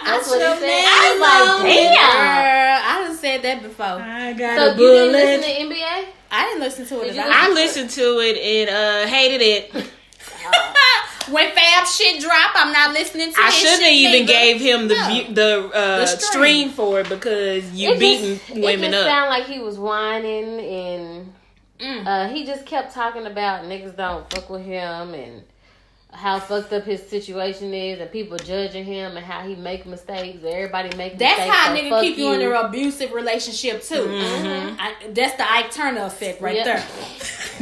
That's what he said. I I was like, damn. I done said that before. I got So a you didn't bullet. listen to NBA? I didn't listen to it. Did at you all. I listened to it and hated it. When Fab shit drop, I'm not listening to I his shouldn't have shit, even nigga. gave him the No. view, the stream. stream for it because you It beating just, women it just up. sounded like he was whining and he just kept talking about niggas don't fuck with him and how fucked up his situation is and people judging him and how he make mistakes. Everybody make That's mistakes. how so nigga fuck keep you in an abusive relationship too. That's the Ike Turner effect right Yep. there.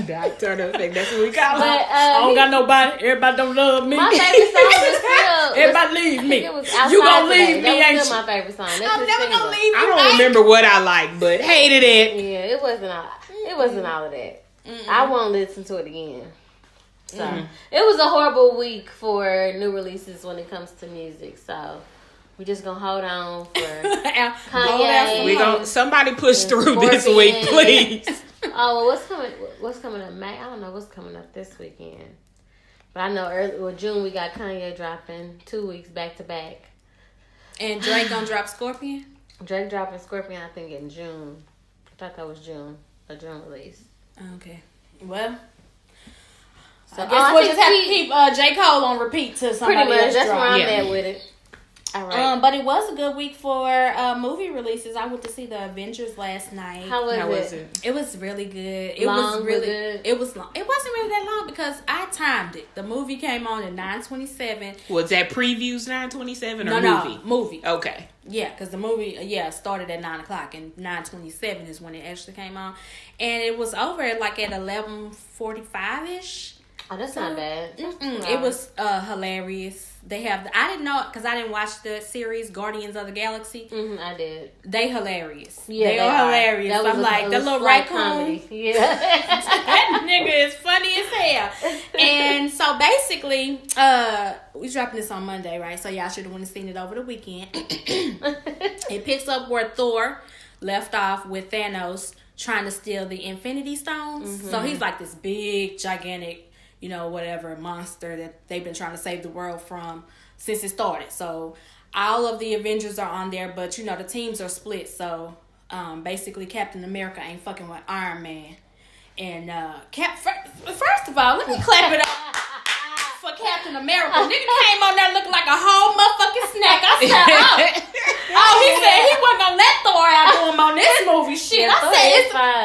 That Turner effect. That's what we call But it. I don't got nobody. Everybody don't love me. my favorite song was still. Everybody leave I me. think it was Outside You gonna Today. leave me, That ain't was you? still my favorite song. That's I'm his never single. gonna leave you. I don't Ike. remember what I liked, but hated it. Yeah, it wasn't all. It wasn't all of that. I won't listen to it again. So it was a horrible week for new releases when it comes to music. So we're just gonna hold on for Kanye. We gon' somebody push through this Scorpion. week, please. Oh, well, what's coming? What's coming up, May? I don't know what's coming up this weekend, but I know June we got Kanye dropping 2 weeks back to back. And Drake gonna drop Scorpion? Drake dropping Scorpion, I think, in June. I thought that was June. A June release. Okay. Well, So I guess I we'll think just have to keep J. Cole on repeat till somebody pretty much. else That's drop. where I'm Yeah. at with it. All right. But it was a good week for movie releases. I went to see the Avengers last night. How was it? It was really good. It Long, was really good? It was long. It wasn't really that long because I timed it. The movie came on at 9:27. Was that previews 9:27 or movie? Movie. Okay. Yeah, because the movie started at 9:00 and 9:27 is when it actually came on, and it was over at 11:45 ish. Oh, that's not bad. It was hilarious. They have I didn't know because I didn't watch the series Guardians of the Galaxy. I did. They hilarious. Yeah, they are hilarious. That was I'm like the little slight raccoon. comedy. Yeah. That nigga is funny as hell. And so basically, we dropping this on Monday, right? So y'all should have went and seen it over the weekend. It picks up where Thor left off with Thanos trying to steal the Infinity Stones. So he's like this big, gigantic, whatever monster that they've been trying to save the world from since it started. So all of the Avengers are on there, but the teams are split. So basically Captain America ain't fucking with Iron Man. And first of all, let me clap it up for Captain America. Nigga came on there looking like a whole motherfucking snack. I said, he said he wasn't gonna let Thor outdo him on this movie. Shit, I said,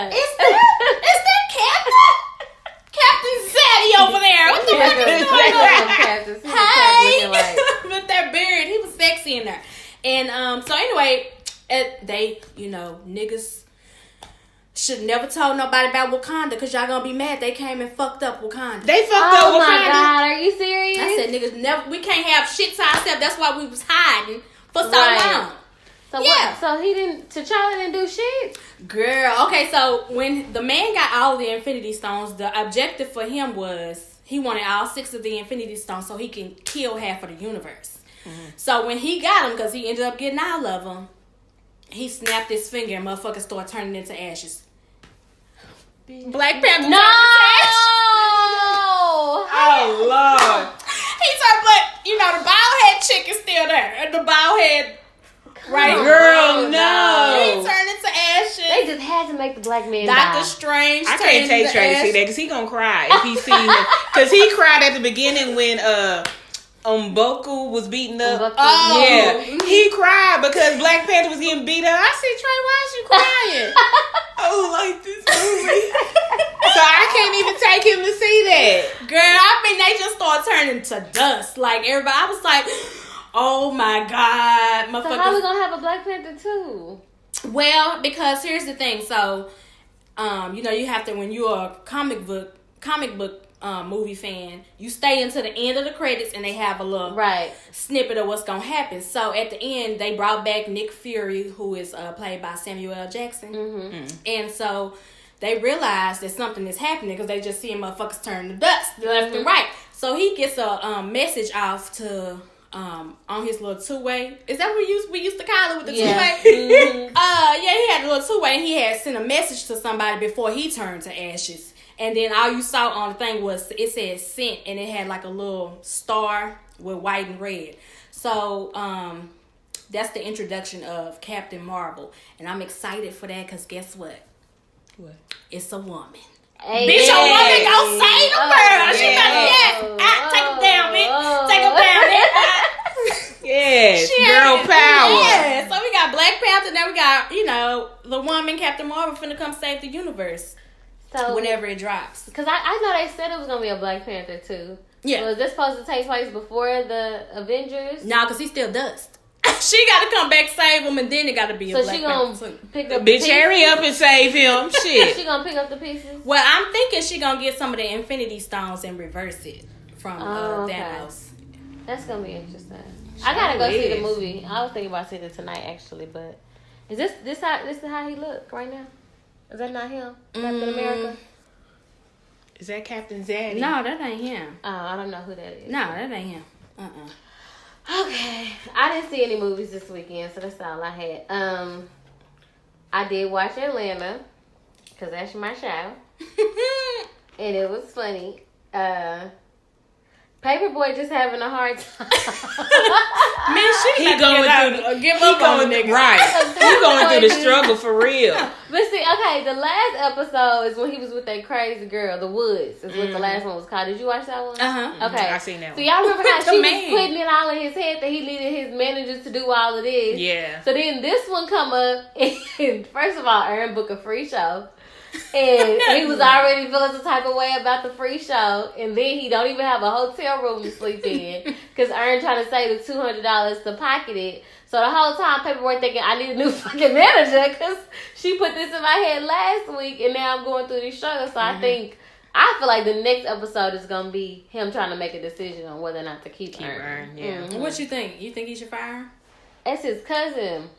is that Captain Zaddy over there? What the fuck is going on? Hey, with that beard, he was sexy in there. And so anyway, they niggas should never told nobody about Wakanda because y'all gonna be mad they came and fucked up Wakanda. They fucked up Wakanda. Oh my God, are you serious? I said niggas we can't have shit to ourselves. That's why we was hiding for so long. So yeah. So T'Challa didn't do shit? Girl, okay, so when the man got all of the Infinity Stones, the objective for him was he wanted all 6 of the Infinity Stones so he can kill half of the universe. So when he got them, because he ended up getting all of them, he snapped his finger and motherfuckers started turning into ashes. Black Panther. No! Oh, Lord. He turned, but the bald head chick is still there. And the bald head, right? Girl, no. He turned into ashes. They just had to make the black man Doctor die. Strange. I can't take Trey to see that because he gonna cry if he sees him. Because he cried at the beginning when M'Baku was beaten up. Oh. Yeah, he cried because Black Panther was getting beat up. I said, Trey, why is you crying? I don't like this movie. So I can't even take him to see that. Girl, I mean, they just start turning to dust. Like, everybody, I was like, oh my God. So how we gonna have a Black Panther 2? Well, because here's the thing. So, you have to, when you're a comic book movie fan, you stay until the end of the credits and they have a little snippet of what's gonna happen. So at the end, they brought back Nick Fury, who is played by Samuel L. Jackson, and so they realize that something is happening because they just see motherfuckers turn to dust left and right. So he gets a message off to on his little 2-way. Is that what we used to call it with the 2-way? He had a little 2-way and he had sent a message to somebody before he turned to ashes. And then all you saw on the thing was, it said sent, and it had like a little star with white and red. So, that's the introduction of Captain Marvel. And I'm excited for that because guess what? What? It's a woman. Hey, Bitch, a woman gonna save the world. She gonna, take them down, bitch. Take them down. Yes, girl power. Yeah, so we got Black Panther, now we got, the woman, Captain Marvel, finna come save the universe. So whenever it drops. Because I know they said it was going to be a Black Panther 2. Yeah. Was this supposed to take place before the Avengers? No, because he's still dust. She got to come back, save him, and then it got to be a Black Panther 2. So she going to pick up the bitch, hurry up and save him. Shit. She going to pick up the pieces? Well, I'm thinking she going to get some of the Infinity Stones and reverse it from Thanos. That's going to be interesting. I got to go see the movie. I was thinking about seeing it tonight, actually, but is this is how he look right now? Is that not him? Captain America? Is that Captain Zaddy? No, that ain't him. Oh, I don't know who that is. No, that ain't him. Okay. I didn't see any movies this weekend, so that's all I had. I did watch Atlanta, because that's my show. And it was funny. Patrick Paperboy just having a hard time. Man, she He going give up on the nigga. Right. He going through the struggle for real. But see, okay, the last episode is when he was with that crazy girl, The Woods. Is what the last one was called. Did you watch that one? Okay. I seen that So one. y'all remember how The she man. was putting it all in his head that he needed his manager to do all of this? Yeah. So then this one come up, and first of all, Aaron booked a free show. And he was already feeling some type of way about the free show, and then he don't even have a hotel room to sleep in because Aaron trying to save the $200 to pocket it. So the whole time, Paperboy thinking I need a new fucking manager because she put this in my head last week, and now I'm going through these struggles. So I feel like the next episode is gonna be him trying to make a decision on whether or not to keep Aaron. Yeah. What you think? You think he should fire her? That's his cousin.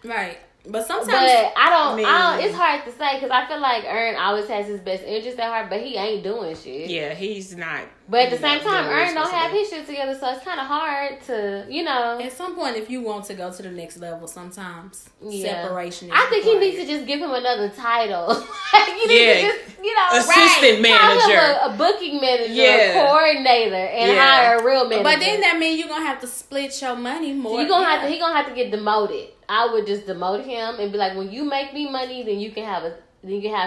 Right. But sometimes... But I don't. mean- It's hard to say because I feel like Ern always has his best interest at heart, but he ain't doing shit. Yeah, he's not. But at the same time, doing what he's Ern don't supposed to have do. his shit together, so it's kind of hard to, you know. At some point, if you want to go to the next level, sometimes Yeah. separation is I think he required. needs to just give him another title. Like, you need Yeah. to just, you know, Assistant call him manager. a booking manager, Yeah. a coordinator, and Yeah. hire a real manager. But then that means you're going to have to split your money more. He gonna have to get demoted. I would just demote him and be like, when you make me money, then you can have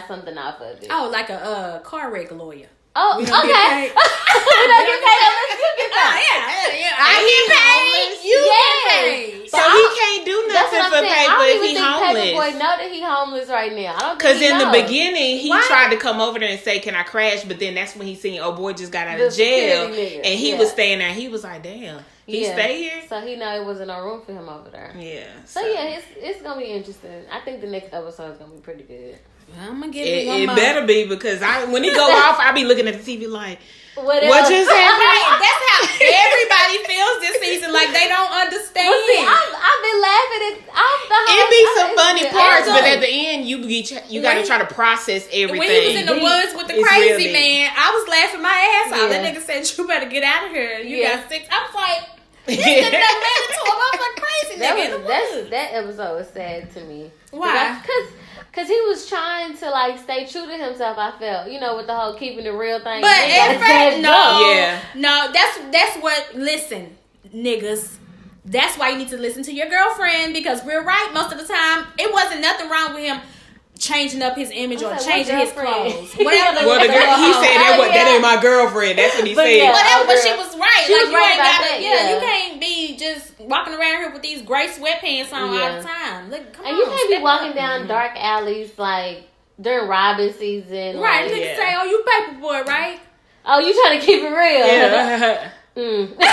something off of it. Oh, like a car wreck lawyer. Oh, We okay. don't get paid. We don't get paid unless you get paid. I get paid. You Yes. get paid. So he can't do That's nothing what I'm for saying. I paper don't if even he think Paperboy homeless. know that he homeless right now. I don't think Because he in the knows. beginning, he Why? tried to come over there and say, "Can I crash?" But then that's when he seen, "Oh boy, just got out The of jail," security nigga. and he Yeah. was staying there. He was like, "Damn, he Yeah. stay here." So he know it wasn't no room for him over there. Yeah. So yeah, it's gonna be interesting. I think the next episode is gonna be pretty good. I'm going to give you one It more. better be because when he go off, I be looking at the TV like, What "What else? just happened?" Right, that's how everybody feels this season. Like they don't understand. Well, see, I've been laughing at the whole. It be some funny parts, but do. at the end, you got to try to process everything. When he was in the woods with the It's crazy real man, I was laughing my ass off. Yeah. That nigga said, "You better get out of here. You Yeah. got 6." I was like, "This nigga done ran into a motherfucking crazy nigga in the woods." That episode was sad to me. Why? Because he was trying to like stay true to himself. I felt, you know, with the whole keeping the real thing. But Then at got his first, ass jumped. Yeah. no, that's what. Listen, niggas. That's why you need to listen to your girlfriend because we're right most of the time. It wasn't nothing wrong with him changing up his image I or was like, changing what his girlfriend? clothes. Whatever. Well, the girl, he said that Yeah. ain't my girlfriend. That's what he But said. yeah. Whatever, but girl. she was right. She like was you right ain't about got that, to. yeah. You can't be just walking around here with these gray sweatpants on all Yeah. the time. Look, come And on, you can't be step walking up. down dark alleys like during robbing season. Right, Like, niggas Yeah. say, "Oh, you paper boy, right?" oh, you trying to keep it real? Yeah. Mm. They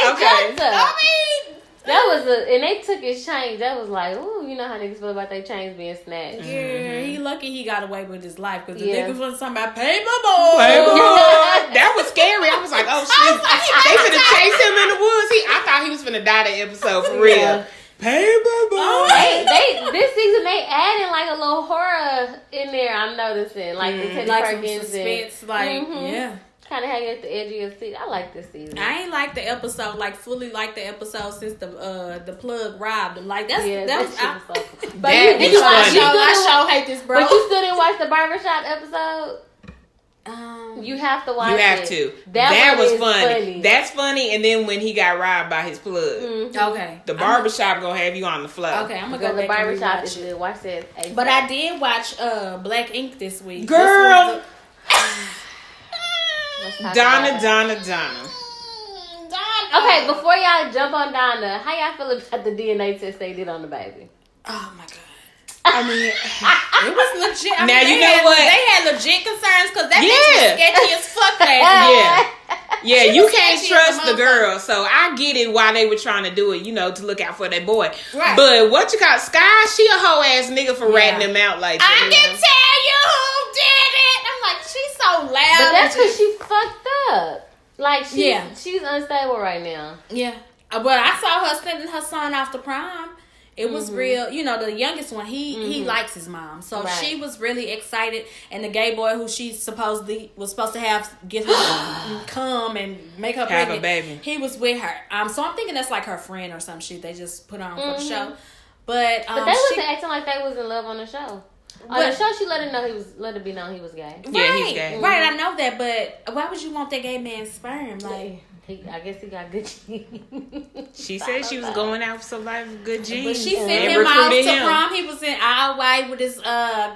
Okay. jumped her. I mean, That was and they took his chains. That was like, ooh, you know how niggas feel about their chains being snatched. yeah, he lucky he got away with his life because the Yeah. niggas was talking about paper boy. Paper boy. That was scary. I was like, "Oh shit!" They finna chase him in the woods. I thought he was finna die that episode for real. Yeah. Paper boy. They this season they adding like a little horror in there. I'm noticing like the Teddy Like some Perkins suspense, like yeah. kind of hanging at the edge of your seat. I like this season. I ain't like the episode, like fully like the episode since the plug robbed him. Like that's yeah, that that was. shit was so cool. But That did was you watch? funny. You still didn't I watch- hate this, bro. But you still didn't watch the barbershop episode. You have to watch. You have it. to. That That one was is funny. That's funny. And then when he got robbed by his plug, Okay, the barbershop gonna have you on the floor. Okay, I'm gonna Because go the back and barbershop is rewatch it. good. Watch that. ASAP. But I did watch Black Ink this week. Girl, Let's talk Donna, about it. Donna. Okay, before y'all jump on Donna, how y'all feel about the DNA test they did on the baby? Oh my god. I mean, It was legit. I Now, mean, you they know had, what? They had legit concerns because that bitch Yeah. was sketchy as fuck last year. yeah, She you was can't sketchy as a trust the girl. So I get it why they were trying to do it, to look out for that boy. Right. But what you call Sky? She a hoe ass nigga for ratting him out like I that. can tell you who did it. I'm like, she's so loud. But that's and because she fucked up. Like, Yeah. she's unstable right now. yeah. But I saw her sending her son off to prom. It was real, the youngest one, he likes his mom. So Right. she was really excited. And the gay boy who she supposedly was supposed to have get her come and make her Have a pregnant, baby. he was with her. So I'm thinking that's like her friend or some shit they just put on for the show. But But they wasn't acting like they was in love on the show. On the show, she let it be known he was gay. Yeah, he's gay. Right, I know that, but why would you want that gay man's sperm? Like, I guess he got good genes. She said she was going out for some life of good genes. she sent and him out recruited to him. prom. He was in all white with his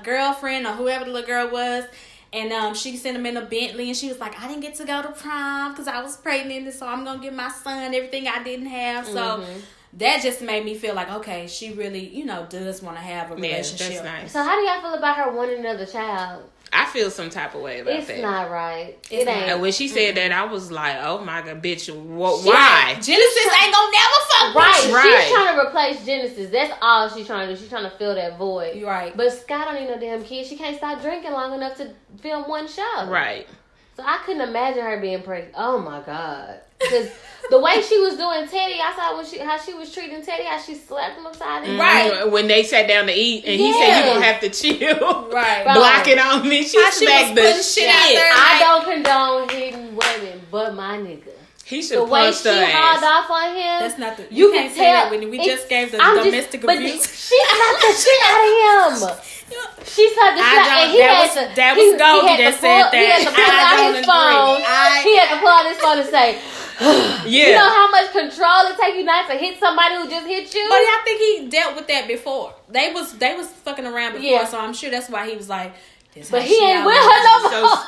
girlfriend or whoever the little girl was. And she sent him in a Bentley, and she was like, I didn't get to go to prom because I was pregnant, so I'm going to give my son everything I didn't have. So that just made me feel like, okay, she really, does want to have a relationship. Yeah, that's nice. So how do y'all feel about her wanting another child? I feel some type of way about that. It's not right. It's It ain't. And when she said that, I was like, oh my God, bitch, why? Genesis ain't going to never fuck Right. with you. Right. She's trying to replace Genesis. That's all she's trying to do. She's trying to fill that void. Right. But Scott don't need no damn kid. She can't stop drinking long enough to film one show. Right. So I couldn't imagine her being pregnant. Oh my God. Because the way she was doing Teddy, I saw how she was treating Teddy, how she slapped him upside the head. Right. When they sat down to eat, and he said, you're going to have to chill. Right. Blocking on me. She How she smacked was the putting shit out there. I don't condone hitting women, but my nigga. He The should have way punched she her hauled ass. off on him. That's not the. You can't can say tell. that, Whitney. We It's- just gave the I'm domestic but abuse. She slapped the shit out of him. She slapped the shit out, and he that was Goldie that said He had to pull that. out his phone. He had to pull out his phone and say, Yeah. "You know how much control it takes you not to hit somebody who just hit you." But I think he dealt with that before. They was fucking around before, Yeah. so I'm sure that's why he was like. This But how he she ain't out with here. her no So more.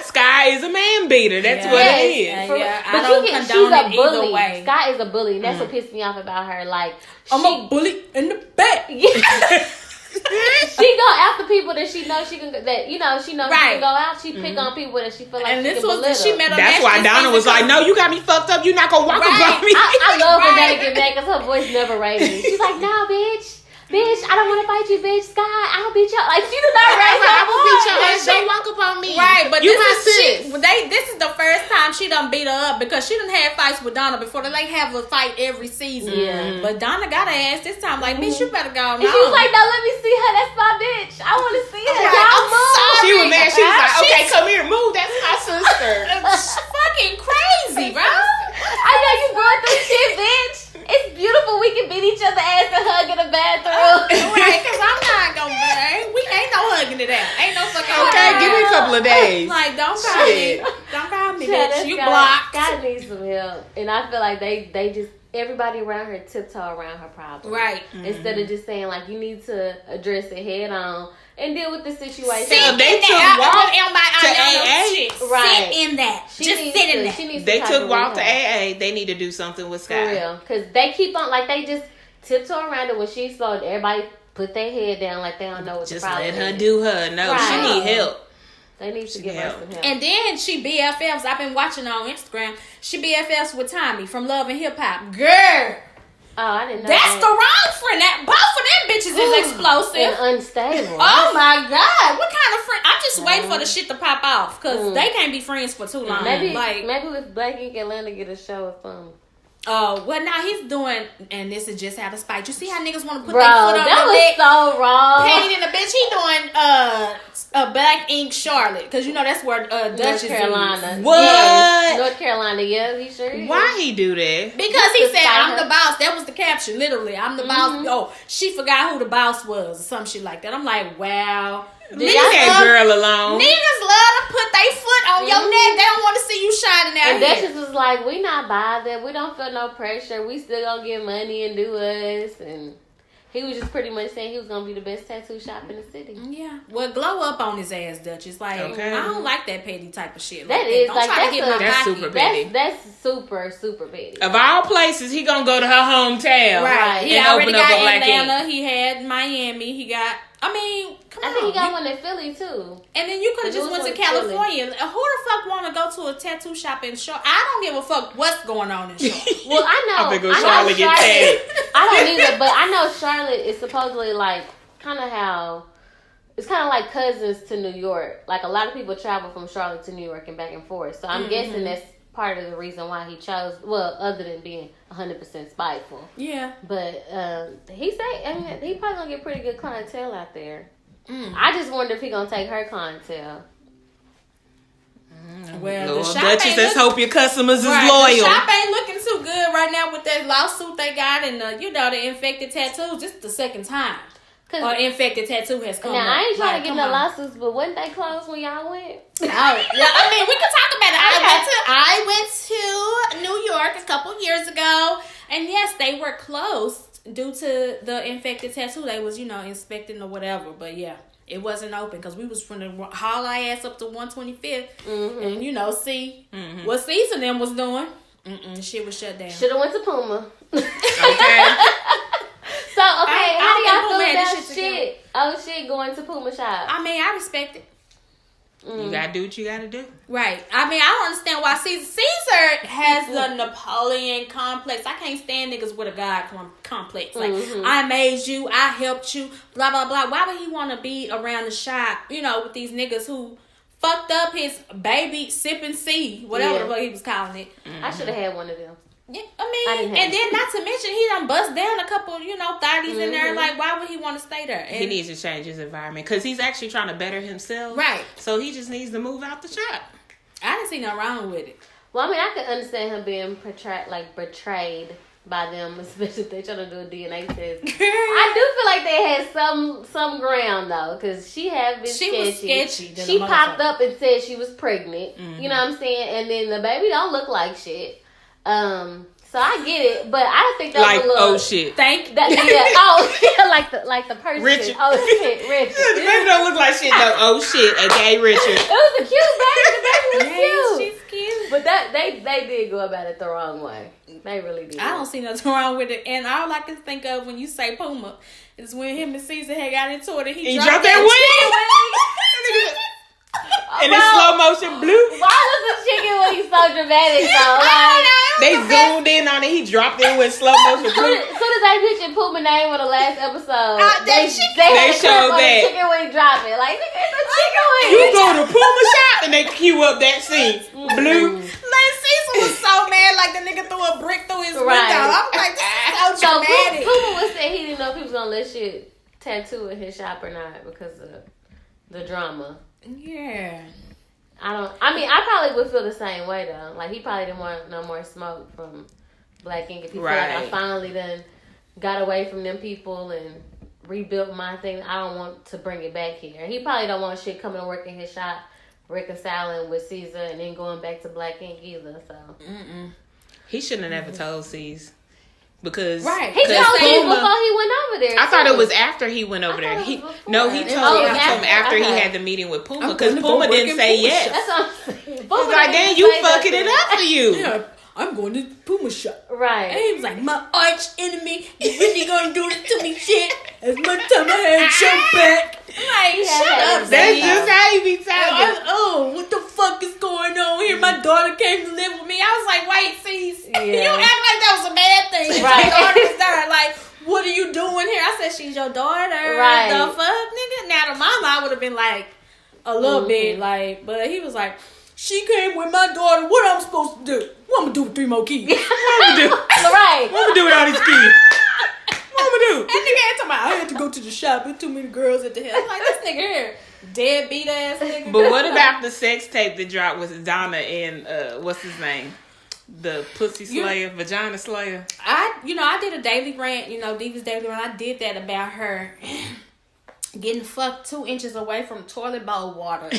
Sky is a man beater. That's Yeah. what Yes. it is. For- Yeah, I but don't she's condone a it either bully. way. Sky is a bully, and that's what pissed me off about her. Like, I'm a bully in the back. she go after people that she knows she can. That she knows she Right. can go out. She pick on people that she feel like And she this can was belittle. she met a That's match why this Donna was season. like, no, you got me fucked up. You're not going to walk Right. above me. I love when Right. Dana get mad because her voice never raises. She's like, "No, bitch, I don't want to fight you, bitch. Sky, I'll beat you." Like, she did not raise her voice. Don't walk up on me. Right, but you this my is sis. this is the first time she done beat her up because she done had fights with Donna before. They like have a fight every season. Yeah. But Donna got her ass this time. Like, bitch, you better go on. And she was like, "No, let me see her. That's my bitch. I want to see her." Right, Y'all I'm move. sorry. She was mad. She was like, okay, She's- come here, move. That's my sister. It's fucking crazy, bro. I know you going through shit, bitch. It's beautiful. We can beat each other ass and hug in the bathroom. Right, because I'm not gonna. Ain't no hugging it out. Ain't no fucking. Okay, give me a couple of days. Like, don't call Shit. me. Don't call me, Yeah, bitch. You Scott- blocked. Scott needs some help, and I feel like they just everybody around her tiptoe around her problem, Right. Instead of just saying like you need to address it head on and deal with the situation. So they Sit in took that. Walt to AA? Sit Right. in that. She Just needs sit in to- that. she needs They some took type of Walt to rehab. AA. They need to do something with For Sky. real, because they keep on like they just tiptoe around it when she's slow. Everybody put their head down like they don't know what Just the problem let her is. do her. No, Right. she need help. They need to give her help. some help. And then she BFFs. I've been watching her on Instagram. She BFFs with Tommy from Love and Hip Hop. Girl, oh, I didn't know that's that. the wrong friend. That both of them bitches is explosive. And unstable. Oh my God! What kind of friend? I'm just waiting for the shit to pop off because they can't be friends for too long. Maybe like, if Black Ink Atlanta get a show or something. well, now he's doing, and this is just out of spite. You see how niggas want to put Bro, their foot on that the was dick? so wrong. Painted in the bitch. He doing a Black Ink Charlotte because you know that's where Dutch North is. Carolina. What? Yeah, North Carolina, yeah, he sure is. Why he do that? Because he Just to said, spite I'm her. the boss. That was the caption, literally. I'm the boss. Oh, she forgot who the boss was or some shit like that. I'm like, wow. Leave that girl alone. Niggas love to put their foot on your neck. They don't want to see you shining out And here. Duchess was like, we not bothered. We don't feel no pressure. We still gonna get money and do us. And he was just pretty much saying he was gonna be the best tattoo shop in the city. Yeah. Well, glow up on his ass, Duchess. Like, Okay. I don't like that petty type of shit. That Like is, Don't like, try to that's hit a- my That's pocket. super petty. That's super, super petty. Of all places, he gonna go to her hometown. Right. He And already open up got a Black Atlanta. Ink. He had Miami. He got, I mean, come I on. think he got You- one in Philly too. And then you could have It just was went to in Philly. California. Who the fuck want to go to a tattoo shop in Charlotte? I don't give a fuck what's going on in Charlotte. Well, I know. I'm gonna go I know Charlotte get tagged. I don't either, but I know Charlotte is supposedly like kind of how it's kind of like cousins to New York. Like a lot of people travel from Charlotte to New York and back and forth. So I'm guessing that's part of the reason why he chose. Well, other than being 100% spiteful, Yeah. but he say I mean he probably gonna get pretty good clientele out there. I just wonder if he gonna take her clientele. Well, Lord the shop Duchess, ain't let's look- hope your customers is Right, loyal. The shop ain't looking too good right now with that lawsuit they got and the infected tattoos. This is the second time. or infected tattoo has come now, up. I ain't trying Like, to get come no on. lawsuits, but wasn't they closed when y'all went? Oh, yeah, I mean, we can talk about it. I went to New York a couple years ago, and yes, they were closed due to the infected tattoo. They was, inspecting or whatever. But yeah, it wasn't open because we was from the haul our ass up to 125th, and see what season them was doing. Shit was shut down. Should have went to Puma. Okay. So, okay, how do y'all Puma feel had about this shit shit going to Puma shop? I mean, I respect it. You gotta do what you gotta do. Right. I mean, I don't understand why Caesar has the Napoleon complex. I can't stand niggas with a God complex. Like, I made you, I helped you, blah, blah, blah. Why would he want to be around the shop, with these niggas who fucked up his baby sipping C, whatever the fuck he was calling it. I should have had one of them. Yeah, I mean, and then not to mention he done bust down a couple, 30s in there. Like, why would he want to stay there? And He needs to change his environment because he's actually trying to better himself. Right. So he just needs to move out the shop. I didn't see nothing wrong with it. Well, I mean, I could understand him being betrayed by them, especially if they're trying to do a DNA test. I do feel like they had some ground though, because she had been She sketchy. was sketchy than She a popped motherfucker. up and said she was pregnant. You know what I'm saying? And then the baby don't look like shit. So I get it, but I think that Like, was a little. oh shit. Thank That, yeah, like the person. Richard. Oh shit, Richard. The baby don't look like shit though. Oh shit, a gay Richard. It was a cute baby. The baby was cute. She's cute. But they did go about it the wrong way. They really did. I don't see nothing wrong with it. And all I can think of when you say Puma is when him and Caesar had got into it and he dropped that wing. And in slow motion blue. Why was the chicken when he's so dramatic though? Like, They zoomed in on it. He dropped it with slow motion blue. soon as I mentioned Puma name on the last episode, They they had a clip showed on that. the chicken wing dropping. Like, nigga, it's a chicken wing. You go to Puma shop and they cue up that scene. Blue. Like Caesar was so mad, like the nigga threw a brick through his Right. window. I'm like, this is so So dramatic. Puma was saying he didn't know if he was gonna let shit tattoo in his shop or not because of the drama. Yeah. I probably would feel the same way though. Like, he probably didn't want no more smoke from Black Ink. If he feel like I Right. finally done got away from them people and rebuilt my thing, I don't want to bring it back here. He probably don't want shit coming to work in his shop, reconciling with Caesar, and then going back to Black Ink either. So He shouldn't have never told C's. Because Right. he told Cause you Puma- before he went over there. I thought too. it was after he went over I there. thought it He was before. no, he Oh, told him after. after he Okay. had the meeting with Puma I'm because gonna go Puma work didn't in say Puma yes. shop. That's what I'm saying. He's Puma like, didn't damn, say you that fucking it to up for you. Yeah, I'm going to Puma shop. And Right. he was like, my arch enemy, you really gonna do this to me, shit? It's my time I had your back. Like, Yeah, shut that up, is That's Yeah. just how you be talking. What the fuck is going on here? My daughter came to live with me. I was like, wait, see, Yeah. you act like that was a bad thing. Right. Your daughter's there. Like, what are you doing here? I said, she's your daughter. Right. The fuck, nigga? Now, the mama, I would have been like, a little bit, like, but he was like, she came with my daughter. What I'm supposed to do? What I'm gonna do with 3 more kids? What I'm gonna do? Right. What I'm gonna do with all these kids? What I'm gonna do? That nigga had talking about, I had to go to the shop. There's too many girls at the house. I'm like, this nigga here, deadbeat ass nigga. But what about the sex tape that dropped with Donna and what's his name? The Pussy Slayer, Vagina Slayer. I did a daily rant, Divas Daily Rant. I did that about her getting fucked 2 inches away from toilet bowl water.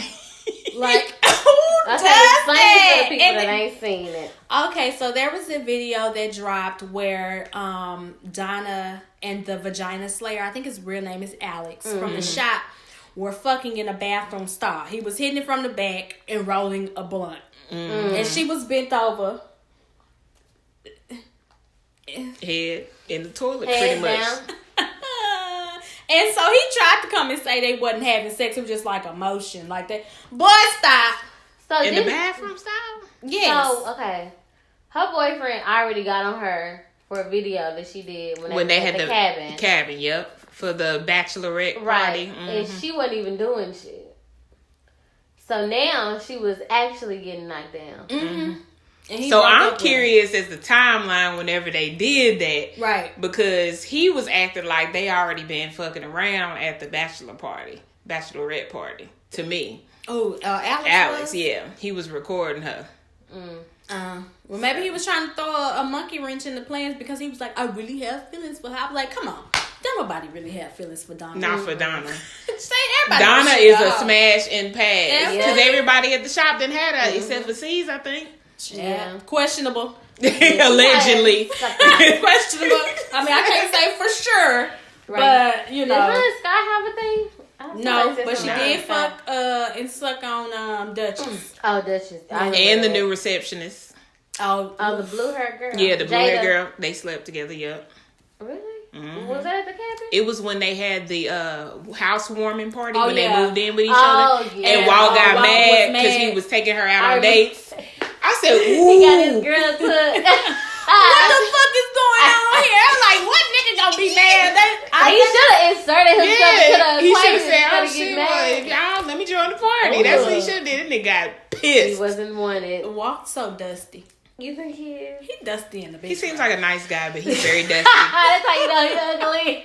Like, who does Okay, explain it to that? the people And that then- ain't seen it. Okay, so there was a video that dropped where Donna and the Vagina Slayer, I think his real name is Alex, from the shop, were fucking in a bathroom stall. He was hitting it from the back and rolling a blunt. And she was bent over. Head in the toilet, Head pretty much. down. And so he tried to come and say they wasn't having sex. It was just like emotion, like that. Boy, stop. So In the this- bathroom style? Yes. So, okay. Her boyfriend already got on her for a video that she did when they had the cabin. cabin, yep. For the bachelorette Right. party. And she wasn't even doing shit. So now she was actually getting knocked down. And he So broke I'm up with her. curious as the timeline whenever they did that. Right. Because he was acting like they already been fucking around at the bachelorette party, to me. Oh, Alex Alex, was? yeah. He was recording her. Well, maybe he was trying to throw a monkey wrench in the plans because he was like, I really have feelings for her. I was like, come on. Don't nobody really have feelings for Donna. Not for Donna. Say everybody. Donna is a smash and pass. Yeah. Because everybody at the shop didn't have that, except for C's, I think. Yeah. Questionable. Allegedly. Questionable. I mean, I can't say for sure. Right. But, you Did know. her and Sky have a thing? I feel No, like that's but she something did like fuck and suck on Duchess. Oh, Duchess. I remember And the that. new receptionist. Oh, Oh, the blue hair girl. Yeah, the blue hair Jada. girl. They slept together, yep. Really? Mhm. Was that at the cabin? It was when they had the housewarming party Oh, when yeah. they moved in with each Oh, other. yeah. And Walt got Walt mad was because he mad. was taking her out I on dates. I said, He got his ooh. girl to. what the fuck is going on here? I'm like, what nigga gonna be mad? He should have inserted himself into Yeah, the he should have equation said, oh instead of shit, getting well, mad. y'all, let me join the party. That's what he Ooh. should have did. That nigga got He pissed. wasn't wanted. Walt's so dusty. You think he is? He dusty in the bitch. He seems like a nice guy, but he's very dusty. That's how you know he's ugly.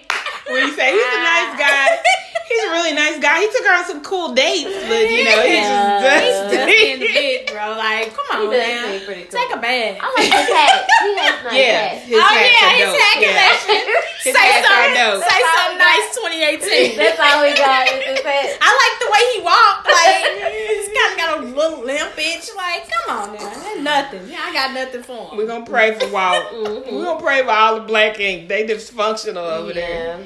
When you say he's a nice guy, he's a really nice guy. He took her on some cool dates, but you know, he's just dusty in the dusty. bitch, bro. Like, come He on, does man. seem pretty cool. Take a bath. I like his hat. He has nice Yeah, hat. his hats are his dope. hat Yeah. collection. His Say hats are something. dope. Say something nice. 2018. That's all we got is his hat. I like the way he walked. Like, he's kind of got a little limp, bitch. Like, come on now. That's nothing. Yeah, I got nothing for him. We're gonna pray for Walt. We're gonna pray for all the black ink. They dysfunctional over there. Yeah.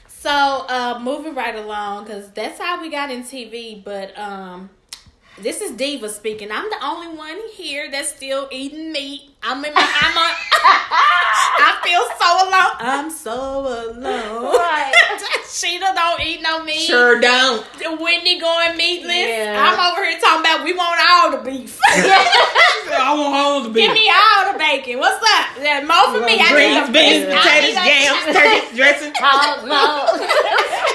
So, moving right along, because that's how we got in TV. But this is Diva speaking. I'm the only one here that's still eating meat. I feel so alone. I'm so alone. Right. Sheeta don't eat no meat. Sure don't. Whitney going meatless. Yeah. I'm over here talking about we want all the beef. I want all the Give beef. me all the bacon. What's up? Yeah, more for me. I need Greens, a beans, beef. I potatoes, need a- yams, turkey, dressing. Oh, no.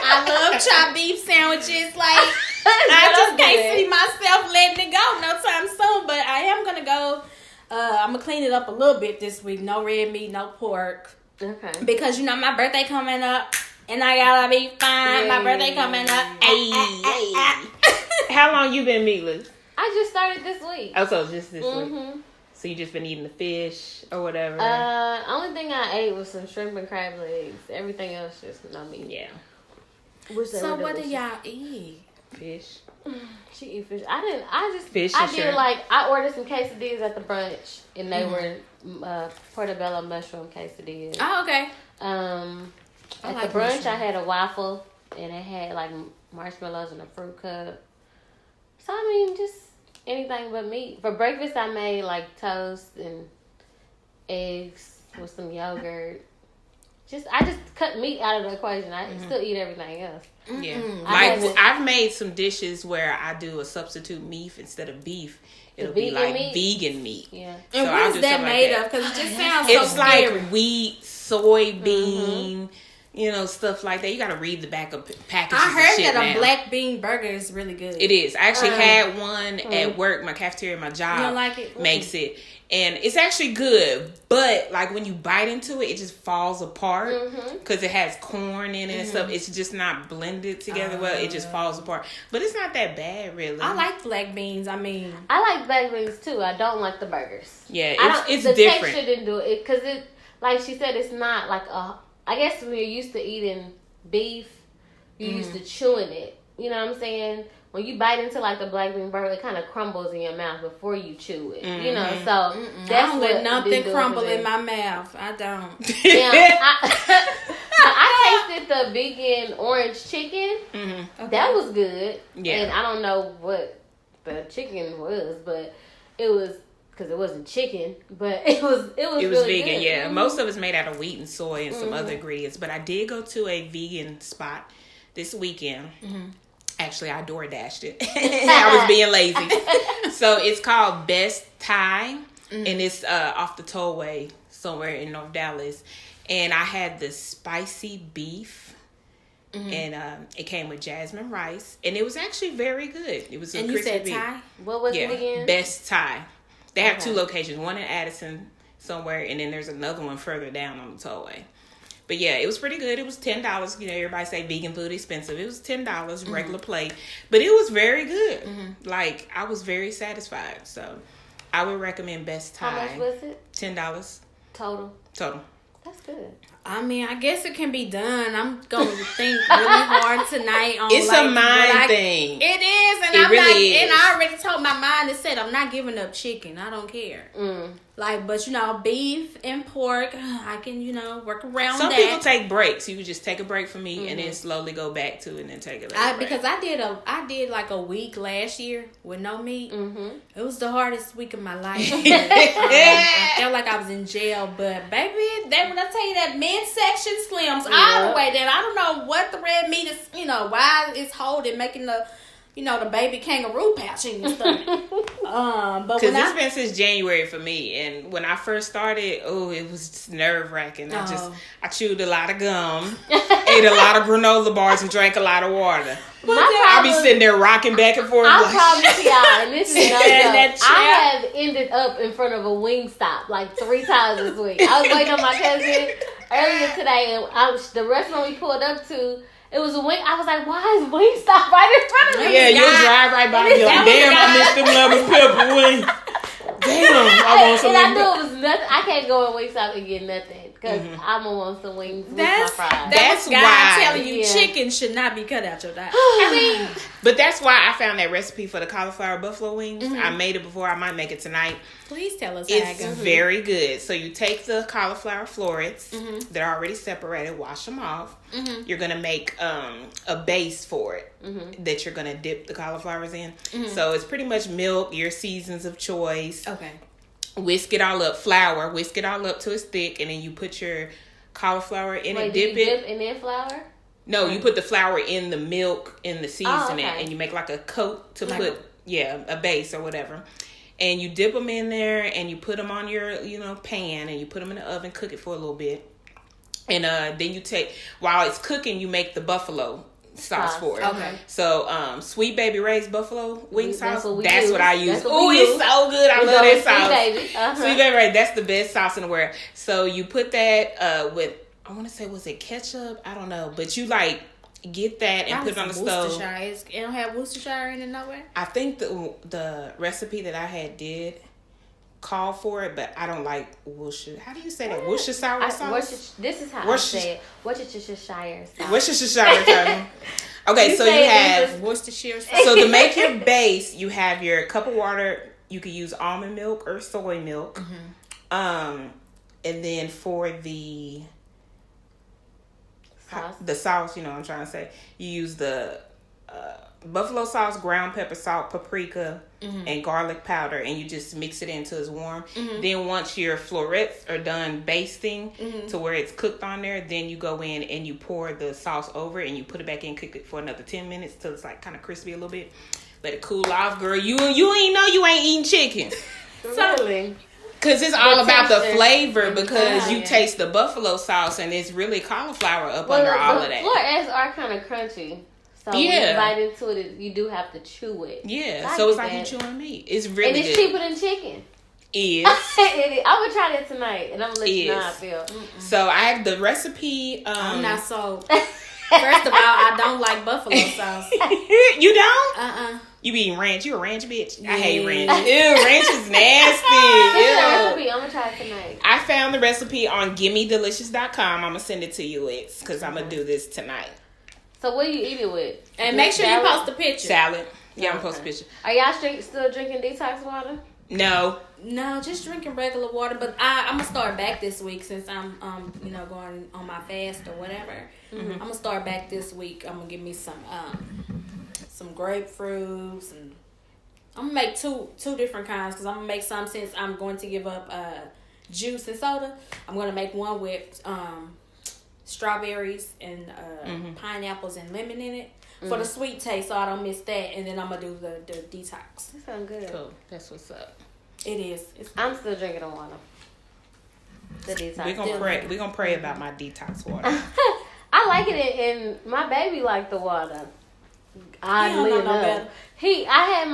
I love chopped beef sandwiches. Like, I just can't see myself letting it go no time soon. But I am gonna go. I'm gonna clean it up a little bit this week. No red meat, no pork, Okay. because you know my birthday coming up, and I gotta be fine. My birthday coming up. How long you been meatless? I just started this week. Oh, so just this week. Mm-hmm. So you just been eating the fish or whatever? Only thing I ate was some shrimp and crab legs. Everything else just no meat. Yeah, Which they So were what do delicious. y'all eat? fish. She eat fish. I just Fish I and did shrimp. I ordered some quesadillas at the brunch, and they were portobello mushroom quesadillas. Oh, okay. At like the brunch, mushroom. I had a waffle, and it had like marshmallows and a fruit cup. So I mean, just anything but meat. For breakfast, I made like toast and eggs with some yogurt. I just cut meat out of the equation. I still eat everything else. Yeah, I like haven't- I've made some dishes where I do a substitute meat instead of beef. It'll be vegan like meat? vegan meat. Yeah. And So what I'll is do that something like made that. of? Because it just sounds It's so like scary. wheat, soybean, you know, stuff like that. You got to read the back of packages. I heard of shit that a now. black bean burger is really good. It is. I actually had one at work. My cafeteria, my job You don't like it? makes it, and it's actually good. But like when you bite into it, it just falls apart because it has corn in it and stuff. It's just not blended together well. It just falls apart. But it's not that bad, really. I like black beans. I mean, I like black beans too. I don't like the burgers. Yeah, I don't, it's the different. texture didn't do it because it, like she said, it's not like a. I guess when you're used to eating beef, you're used to chewing it. You know what I'm saying? When you bite into like the black bean burger, it kind of crumbles in your mouth before you chew it. You know, so I that's don't what let nothing didn't do it crumble for me. in my mouth. I don't. Yeah, I tasted the vegan orange chicken. That was good. Yeah. And I don't know what the chicken was, but it was because it wasn't chicken, but it was It was really vegan, good. yeah. Most of it's made out of wheat and soy and some other ingredients. But I did go to a vegan spot this weekend. Actually, I door dashed it. I was being lazy. So it's called Best Thai, and it's off the tollway somewhere in North Dallas. And I had the spicy beef, and it came with jasmine rice, and it was actually very good. It was a And you crispy said beef. Thai? What was it Yeah, again? Best Thai. They have Okay. 2 locations, one in Addison somewhere, and then there's another one further down on the tollway. But yeah, it was pretty good. It was $10. You know, everybody say vegan food expensive. It was $10, regular plate. But it was very good. Like, I was very satisfied. So, I would recommend Best Thai. How much was it $10 total? total. That's good. I mean, I guess it can be done. I'm going to think really hard tonight on It's like, a mind thing. It is, and It I'm really like, is. and I already told my mind and said I'm not giving up chicken. I don't care. Like, but you know, beef and pork, I can work around Some that. people take breaks. You would just take a break from meat and then slowly go back to it and then take a break. Because I did like a week last year with no meat. It was the hardest week of my life. I felt like I was in jail, but baby, when I tell you that midsection slims all the way down. I don't know what the red meat is. Why it's holding, making the the baby kangaroo pouch in your stomach. But because it's been since January for me, and when I first started, it was nerve wracking. I chewed a lot of gum, ate a lot of granola bars, and drank a lot of water. I'll be sitting there rocking back and forth. I like, promise y'all, and this is no that joke. I have ended up in front of a Wingstop like 3 times this week. I was waiting on my cousin earlier today, and the restaurant we pulled up to, it was a wing. I was like, why is Wingstop right in front of me? Yeah, you'll drive right by and be like, damn, I missed them lemon pepper wings. Damn, I want some. And I knew it was nothing. I can't go in Wingstop and get nothing because I'm gonna want some wings with my fries. That's God why. telling you chicken should not be cut out your diet. I mean, but that's why I found that recipe for the cauliflower buffalo wings. I made it before. I might make it tonight. Please tell us how it It's goes. very good. So you take the cauliflower florets. They're already separated. Wash them off. You're going to make a base for it that you're going to dip the cauliflowers in. So it's pretty much milk, your seasons of choice. Okay. Whisk it all up. Flour. Whisk it all up till it's thick. And then you put your cauliflower in it. Dip it. And then flour? No, you put the flour in the milk, in the seasoning, okay. and you make like a coat to put, a base or whatever. And you dip them in there, and you put them on your, pan, and you put them in the oven, cook it for a little bit. And then you take, while it's cooking, you make the buffalo sauce for it. Okay. So, Sweet Baby Ray's buffalo wing sauce, what I use. Oh, it's so good. I love that sauce. Sweet Baby. Sweet Baby Ray, that's the best sauce in the world. So, you put that with, I want to say, was it ketchup? I don't know. But you, get that and put it on the stove. It don't have Worcestershire in it nowhere? I think the recipe that I did call for it, but I don't like Worcestershire. How do you say that? Worcestershire sauce? This is how I say it. Worcestershire sauce. Worcestershire sauce. Okay, so you have Worcestershire sauce. So to make your base, you have your cup of water. You could use almond milk or soy milk. And then for the sauce, you know what I'm trying to say, you use the buffalo sauce, ground pepper, salt, paprika, and garlic powder, and you just mix it until it's warm. Then once your florets are done basting to where it's cooked on there, then you go in and you pour the sauce over it, and you put it back in, cook it for another 10 minutes till it's kind of crispy a little bit. Let it cool off, girl. You ain't know you ain't eating chicken. Really? Because it's all about the flavor, and because you taste the buffalo sauce, and it's really cauliflower up under all of that. Florets are kind of crunchy. So when you bite into it, you do have to chew it. Yeah, so it's like you chewing meat. It's really good. And it's cheaper than chicken. Is. I'm going to try that tonight, and I'm going to let you know how I feel. So I have the recipe. I'm not sold. First of all, I don't like buffalo sauce. You don't? You be eating ranch. You a ranch bitch. I hate ranch. Ew, ranch is nasty. Recipe. I'm going to try it tonight. I found the recipe on GimmeDelicious.com. I'm going to send it to you, because I'm going to do this tonight. So what do you eat it with? And make sure you post a picture. Salad. Yeah, I'm going to post a picture. Are y'all still drinking detox water? No, just drinking regular water. But I'm gonna start back this week since I'm going on my fast or whatever. I'm gonna start back this week. I'm gonna give me some grapefruits, and I'm gonna make two different kinds, because I'm gonna make some, since I'm going to give up juice and soda. I'm gonna make one with strawberries and pineapples and lemon in it. For the sweet taste, so I don't miss that, and then I'm gonna do the detox. That sounds good. cool. That's what's up. It is. I'm still drinking the water. The detox. We're gonna pray about my detox water. I like it, and my baby liked the water. Oddly enough, I had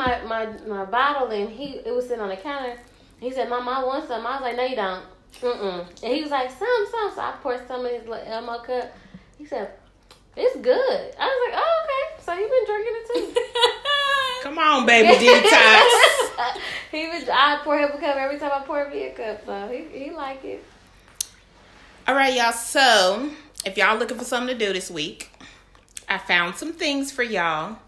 my bottle, and it was sitting on the counter. He said, "Mama, I want some." I was like, "No, you don't." And he was like, "Some." So I poured some in his little Elmo cup. He said, "It's good." I was like, "Oh, okay." So he been drinking it too. Come on, baby, detox. I pour him a cup every time I pour me a cup. So he like it. All right, y'all. So, if y'all looking for something to do this week, I found some things for y'all.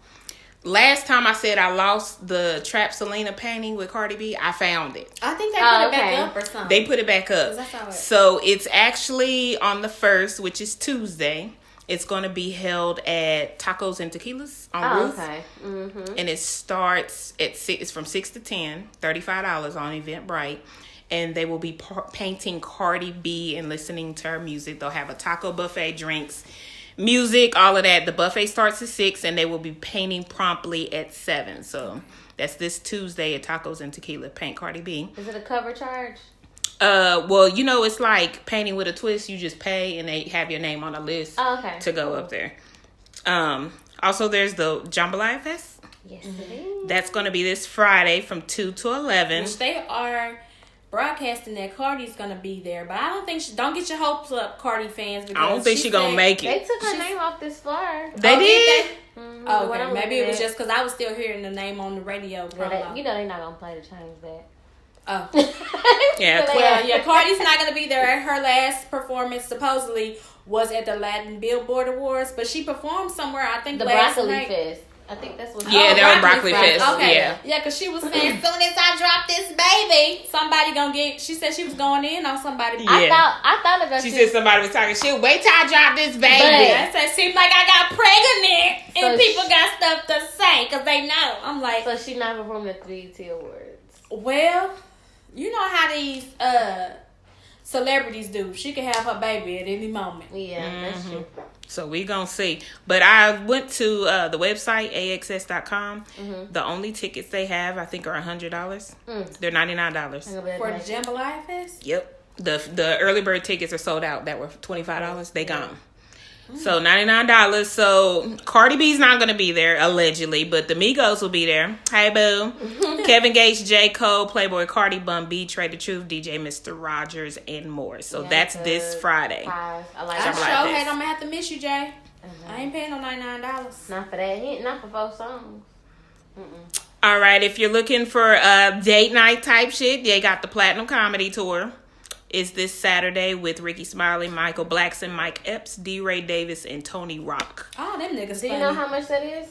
Last time I said I lost the Trap Selena painting with Cardi B, I found it. I think they put it back up or something. They put it back up. So it's actually on the 1st, which is Tuesday. It's going to be held at Tacos and Tequilas on Ruth. Okay. Mm-hmm. And it starts at 6. It's from 6 to 10, $35 on Eventbrite. And they will be painting Cardi B and listening to her music. They'll have a taco buffet, drinks, music, all of that. The buffet starts at 6 and they will be painting promptly at 7. So that's this Tuesday at Tacos and Tequila. Paint Cardi B. Is it a cover charge? Well, you know, it's like painting with a twist. You just pay and they have your name on a list to go up there. Also, there's the Jambalaya Fest. Yes, it is. That's going to be this Friday from 2 to 11. Which they are broadcasting that Cardi's gonna be there, but I don't think don't get your hopes up, Cardi fans. Because I don't think she's gonna make it. They took her name off this flyer. They did? Mm-hmm. Oh, okay. Maybe it was just because I was still hearing the name on the radio. You know they're not gonna play to change that. Oh. Yeah. Well, yeah, Cardi's not gonna be there. Her last performance supposedly was at the Latin Billboard Awards, but she performed somewhere. I think the last Broccoli night. Fest. I think that's what. Yeah, that was Broccoli Fest. Okay. Yeah, because she was saying, as soon as I drop this baby, somebody gonna get. She said she was going in on somebody. Yeah. I thought about. She said somebody was talking shit. Wait till I drop this baby. I said, seems like I got pregnant, and So people got stuff to say because they know. I'm like, so she not performing at the BET Awards. well, you know how these celebrities do. She can have her baby at any moment. Yeah, that's true. So we gonna see. But I went to the website AXS.com. Mm-hmm. The only tickets they have, I think, are $100. They're $99 for the Jambalaya Fest. Yep. The early bird tickets are sold out. That were $25. They gone. So $99. So Cardi B's not gonna be there allegedly, but the Migos will be there. Hey boo, Kevin Gates, J. Cole, Playboy Cardi, Bun B, Trey the Truth, DJ Mr. Rogers, and more. So that's this Friday. I like I'm that. I'm gonna have to miss you, Jay. I ain't paying no $99. Not for that. Not for 4 songs. All right, if you're looking for a date night type shit, they got the Platinum Comedy Tour. Is this Saturday with Ricky Smiley, Michael Blackson, Mike Epps, D. Ray Davis, and Tony Rock. Oh, them niggas. Do you know how much that is?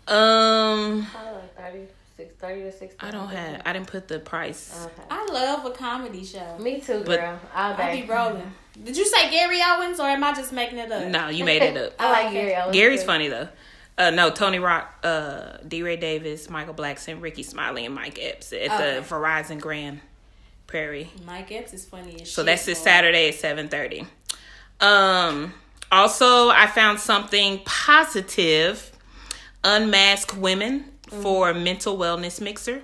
Probably like 30 to 60. I didn't put the price. Okay. I love a comedy show. Me too, girl. I'll be rolling. Did you say Gary Owens or am I just making it up? No, you made it up. I like Gary Owens. Gary's funny though. No, Tony Rock, D. Ray Davis, Michael Blackson, Ricky Smiley, and Mike Epps at the Verizon Grand Prairie. Mike Epps is funny as shit. So that's this Saturday at 7:30. Also, I found something positive. Unmasked Women for Mental Wellness Mixer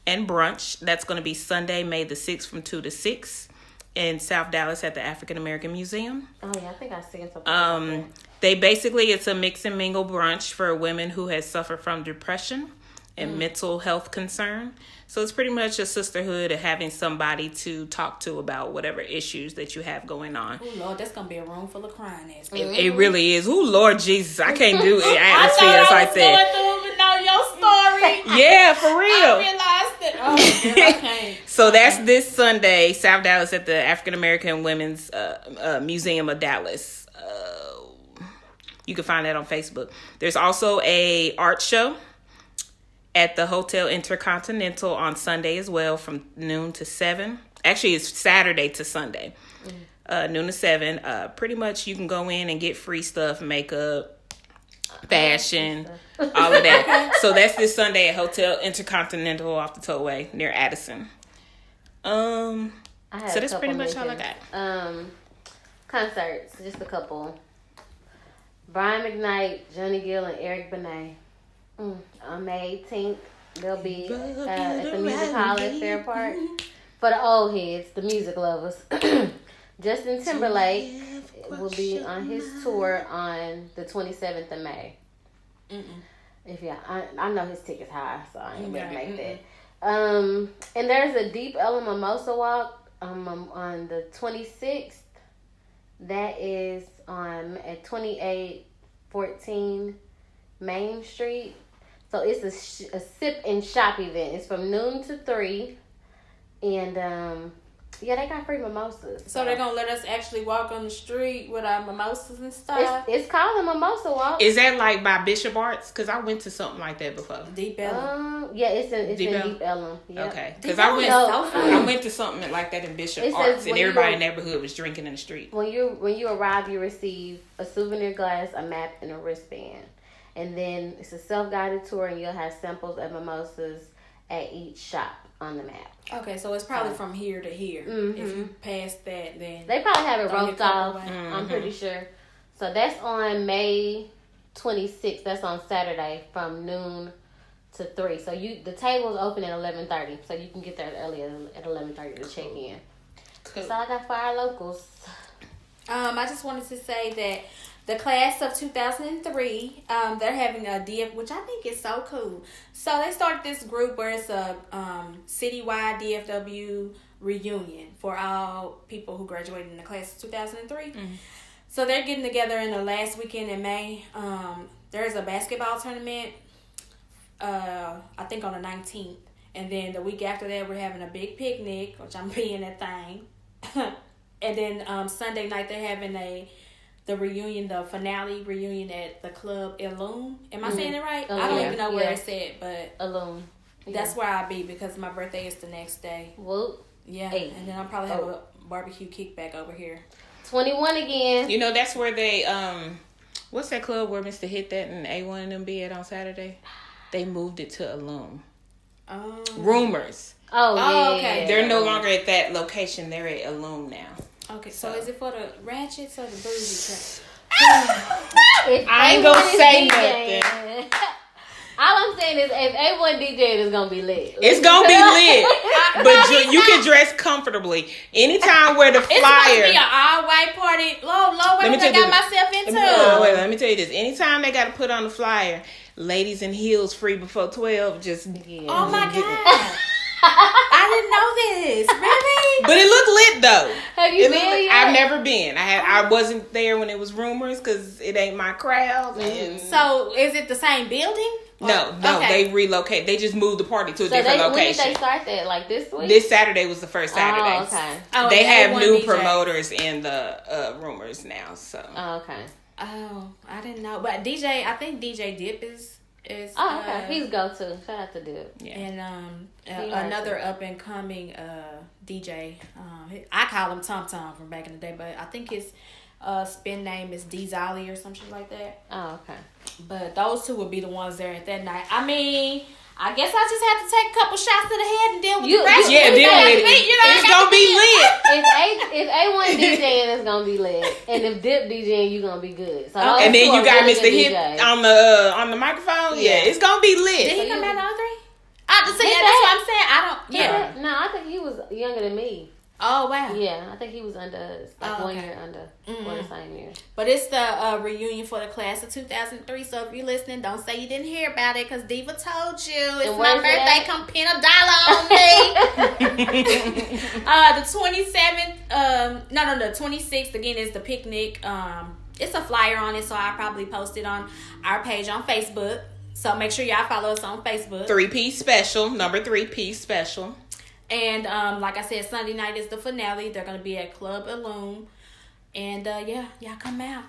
and Brunch. That's going to be Sunday, May the 6th from 2 to 6 in South Dallas at the African American Museum. Oh, yeah, I think I've seen something. It's a mix and mingle brunch for women who has suffered from depression and mental health concern. So it's pretty much a sisterhood of having somebody to talk to about whatever issues that you have going on. Oh, Lord, that's going to be a room full of crying ass. It really is. Oh, Lord Jesus, I can't do it. Atmospheres like that. Going through, your story. Yeah, for real. I realized it. Oh, girl, I can't. So that's this Sunday, South Dallas at the African American Women's Museum of Dallas. You can find that on Facebook. There's also a art show at the Hotel Intercontinental on Sunday as well from noon to 7. Actually, it's Saturday to Sunday. Noon to 7. Pretty much you can go in and get free stuff, makeup, fashion, all of that. So that's this Sunday at Hotel Intercontinental off the tollway near Addison. So that's pretty much all I got. Concerts, just a couple. Brian McKnight, Johnny Gill, and Eric Benet. On May 18th, they'll be at the Music Hall at Fair Park. For the old heads, the music lovers. Justin Timberlake will be on his tour on the 27th of May. I know his ticket's high, so I ain't gonna make that. And there's a Deep Ellum Mimosa Walk on the 26th. That is at 2814 Main Street. So it's a sip and shop event. It's from noon to 3. And Yeah, they got free mimosas. So they're gonna let us actually walk on the street with our mimosas and stuff. It's called a mimosa walk. Is that like by Bishop Arts? Because I went to something like that before. Deep Ellum. Yeah, it's in Deep Ellum? Deep Ellum. Yep. Okay, Deep because I Ellum went. is so fun. I went to something like that in Bishop It says Arts, and when you everybody go- in the neighborhood was drinking in the street. When you arrive, you receive a souvenir glass, a map, and a wristband. And then it's a self-guided tour, and you'll have samples of mimosas at each shop on the map. Okay, so it's probably from here to here. Mhm. If you pass that, then They probably have it Throw your roped cup off. away. I'm pretty sure. So that's on May 26th. That's on Saturday from noon to 3. So the tables open at 11:30. So you can get there early at 11:30 to check in. That's all I got for our locals. I just wanted to say that the class of 2003, they're having a DF, which I think is so cool. So they started this group where it's a citywide DFW reunion for all people who graduated in the class of 2003. So they're getting together in the last weekend in May. There's a basketball tournament, I think on the 19th. And then the week after that, we're having a big picnic, which I'm being that thing. And then Sunday night, they're having the reunion, the finale reunion at the club Illume. Am I saying it right? I don't even know where it's at, but Illume. that's where I'll be because my birthday is the next day. Whoop. Yeah, Hey. and then I'll probably have a barbecue kickback over here. 21 again. You know, that's where they what's that club where Mr. Hit That and A1 and them be at on Saturday? They moved it to Illume. Rumors. Oh, yeah. okay. They're no longer at that location. They're at Illume now. Okay, so is it for the ratchets or the bougie track? If I ain't A1 gonna is say DJing, all I'm saying is if A1 DJing, it's gonna be lit. It's gonna be lit, but you can dress comfortably. Anytime where the It's supposed to be flyer. an all-white party. Lord, what Let me did I tell you got myself into? Let me tell you this. Anytime they got to put on the flyer, ladies in heels free before 12. Just Oh my God. I didn't know this. Really? But it looked lit though. Have you It been looked- yet? I've never been. I wasn't there when it was rumors because it ain't my crowd. And So is it the same building? no, Okay. they relocate. They just moved the party to a So different when did location. they start that? Like this week? This Saturday was the first Saturday. Oh, okay. Oh, They and have A1 new DJ. promoters in the rumors now. So Oh, okay. Oh, I didn't know. But DJ, I think DJ Dip is Oh, okay. He's go-to. Shout out to Dip. yeah. and He hard another up and coming DJ. I call him Tom Tom from back in the day, but I think his spin name is D Zolly or something like that. Oh, okay. But those two would be the ones there at that night. I mean, I guess I just have to take a couple shots to the head and deal with the rest. Yeah, of deal the with it. thing. You know, I It's got gonna to be lit. If A1 DJing, it's gonna be lit, and if Dip DJing, you gonna be good. So those And then two you are got really Mr. good Hit DJs. on the microphone. Yeah, Yeah. it's gonna be Did lit. he come out of 03? I just Did say that's what I'm saying. I don't. Yeah. No, I think he was younger than me. Oh wow. Yeah, I think he was under us, like Oh, 1 okay. year under, or the same year. But it's the reunion for the class of 2003. So if you're listening, don't say you didn't hear about it because Diva told you. It's And my where's it birthday. at? Come pin $1 on me. The 27th. No, the 26th again is the picnic. It's a flyer on it, so I'll probably post it on our page on Facebook. So make sure y'all follow us on Facebook. 3-piece special, number 3-piece special. And like I said, Sunday night is the finale. They're gonna be at Club Illume. And yeah, y'all come out.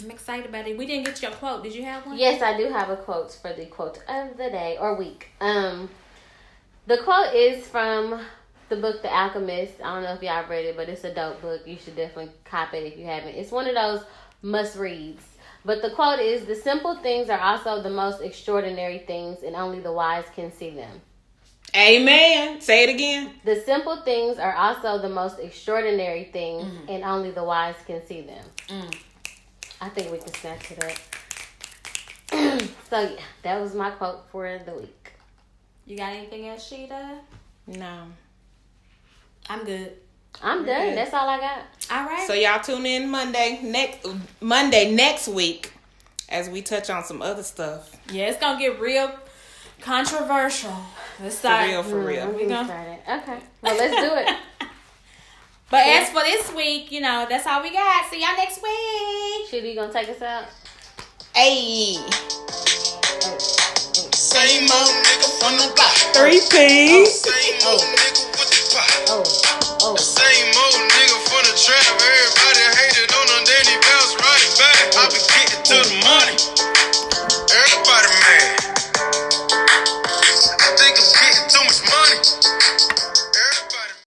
I'm excited about it. We didn't get your quote. Did you have one? Yes, I do have a quote for the quote of the day or week. The quote is from the book The Alchemist. I don't know if y'all read it, but it's a dope book. You should definitely cop it if you haven't. It's one of those must reads. But the quote is, "The simple things are also the most extraordinary things, and only the wise can see them." Amen. Say it again. The simple things are also the most extraordinary things, and only the wise can see them. I think we can snatch it up. So, yeah, that was my quote for the week. You got anything else, Sheeta? No. I'm good. I'm done. good. That's all I got. All right. So y'all tune in Monday next week as we touch on some other stuff. Yeah, it's gonna get real controversial. Let's For start. real, for real. I'm We getting gonna- started. Okay. Well, let's do it. But as for this week, that's all we got. See y'all next week. Shooty, you gonna take us out? Hey. Same old nigga from the block. 3-piece. Same old nigga with the pop. Oh. Oh. The same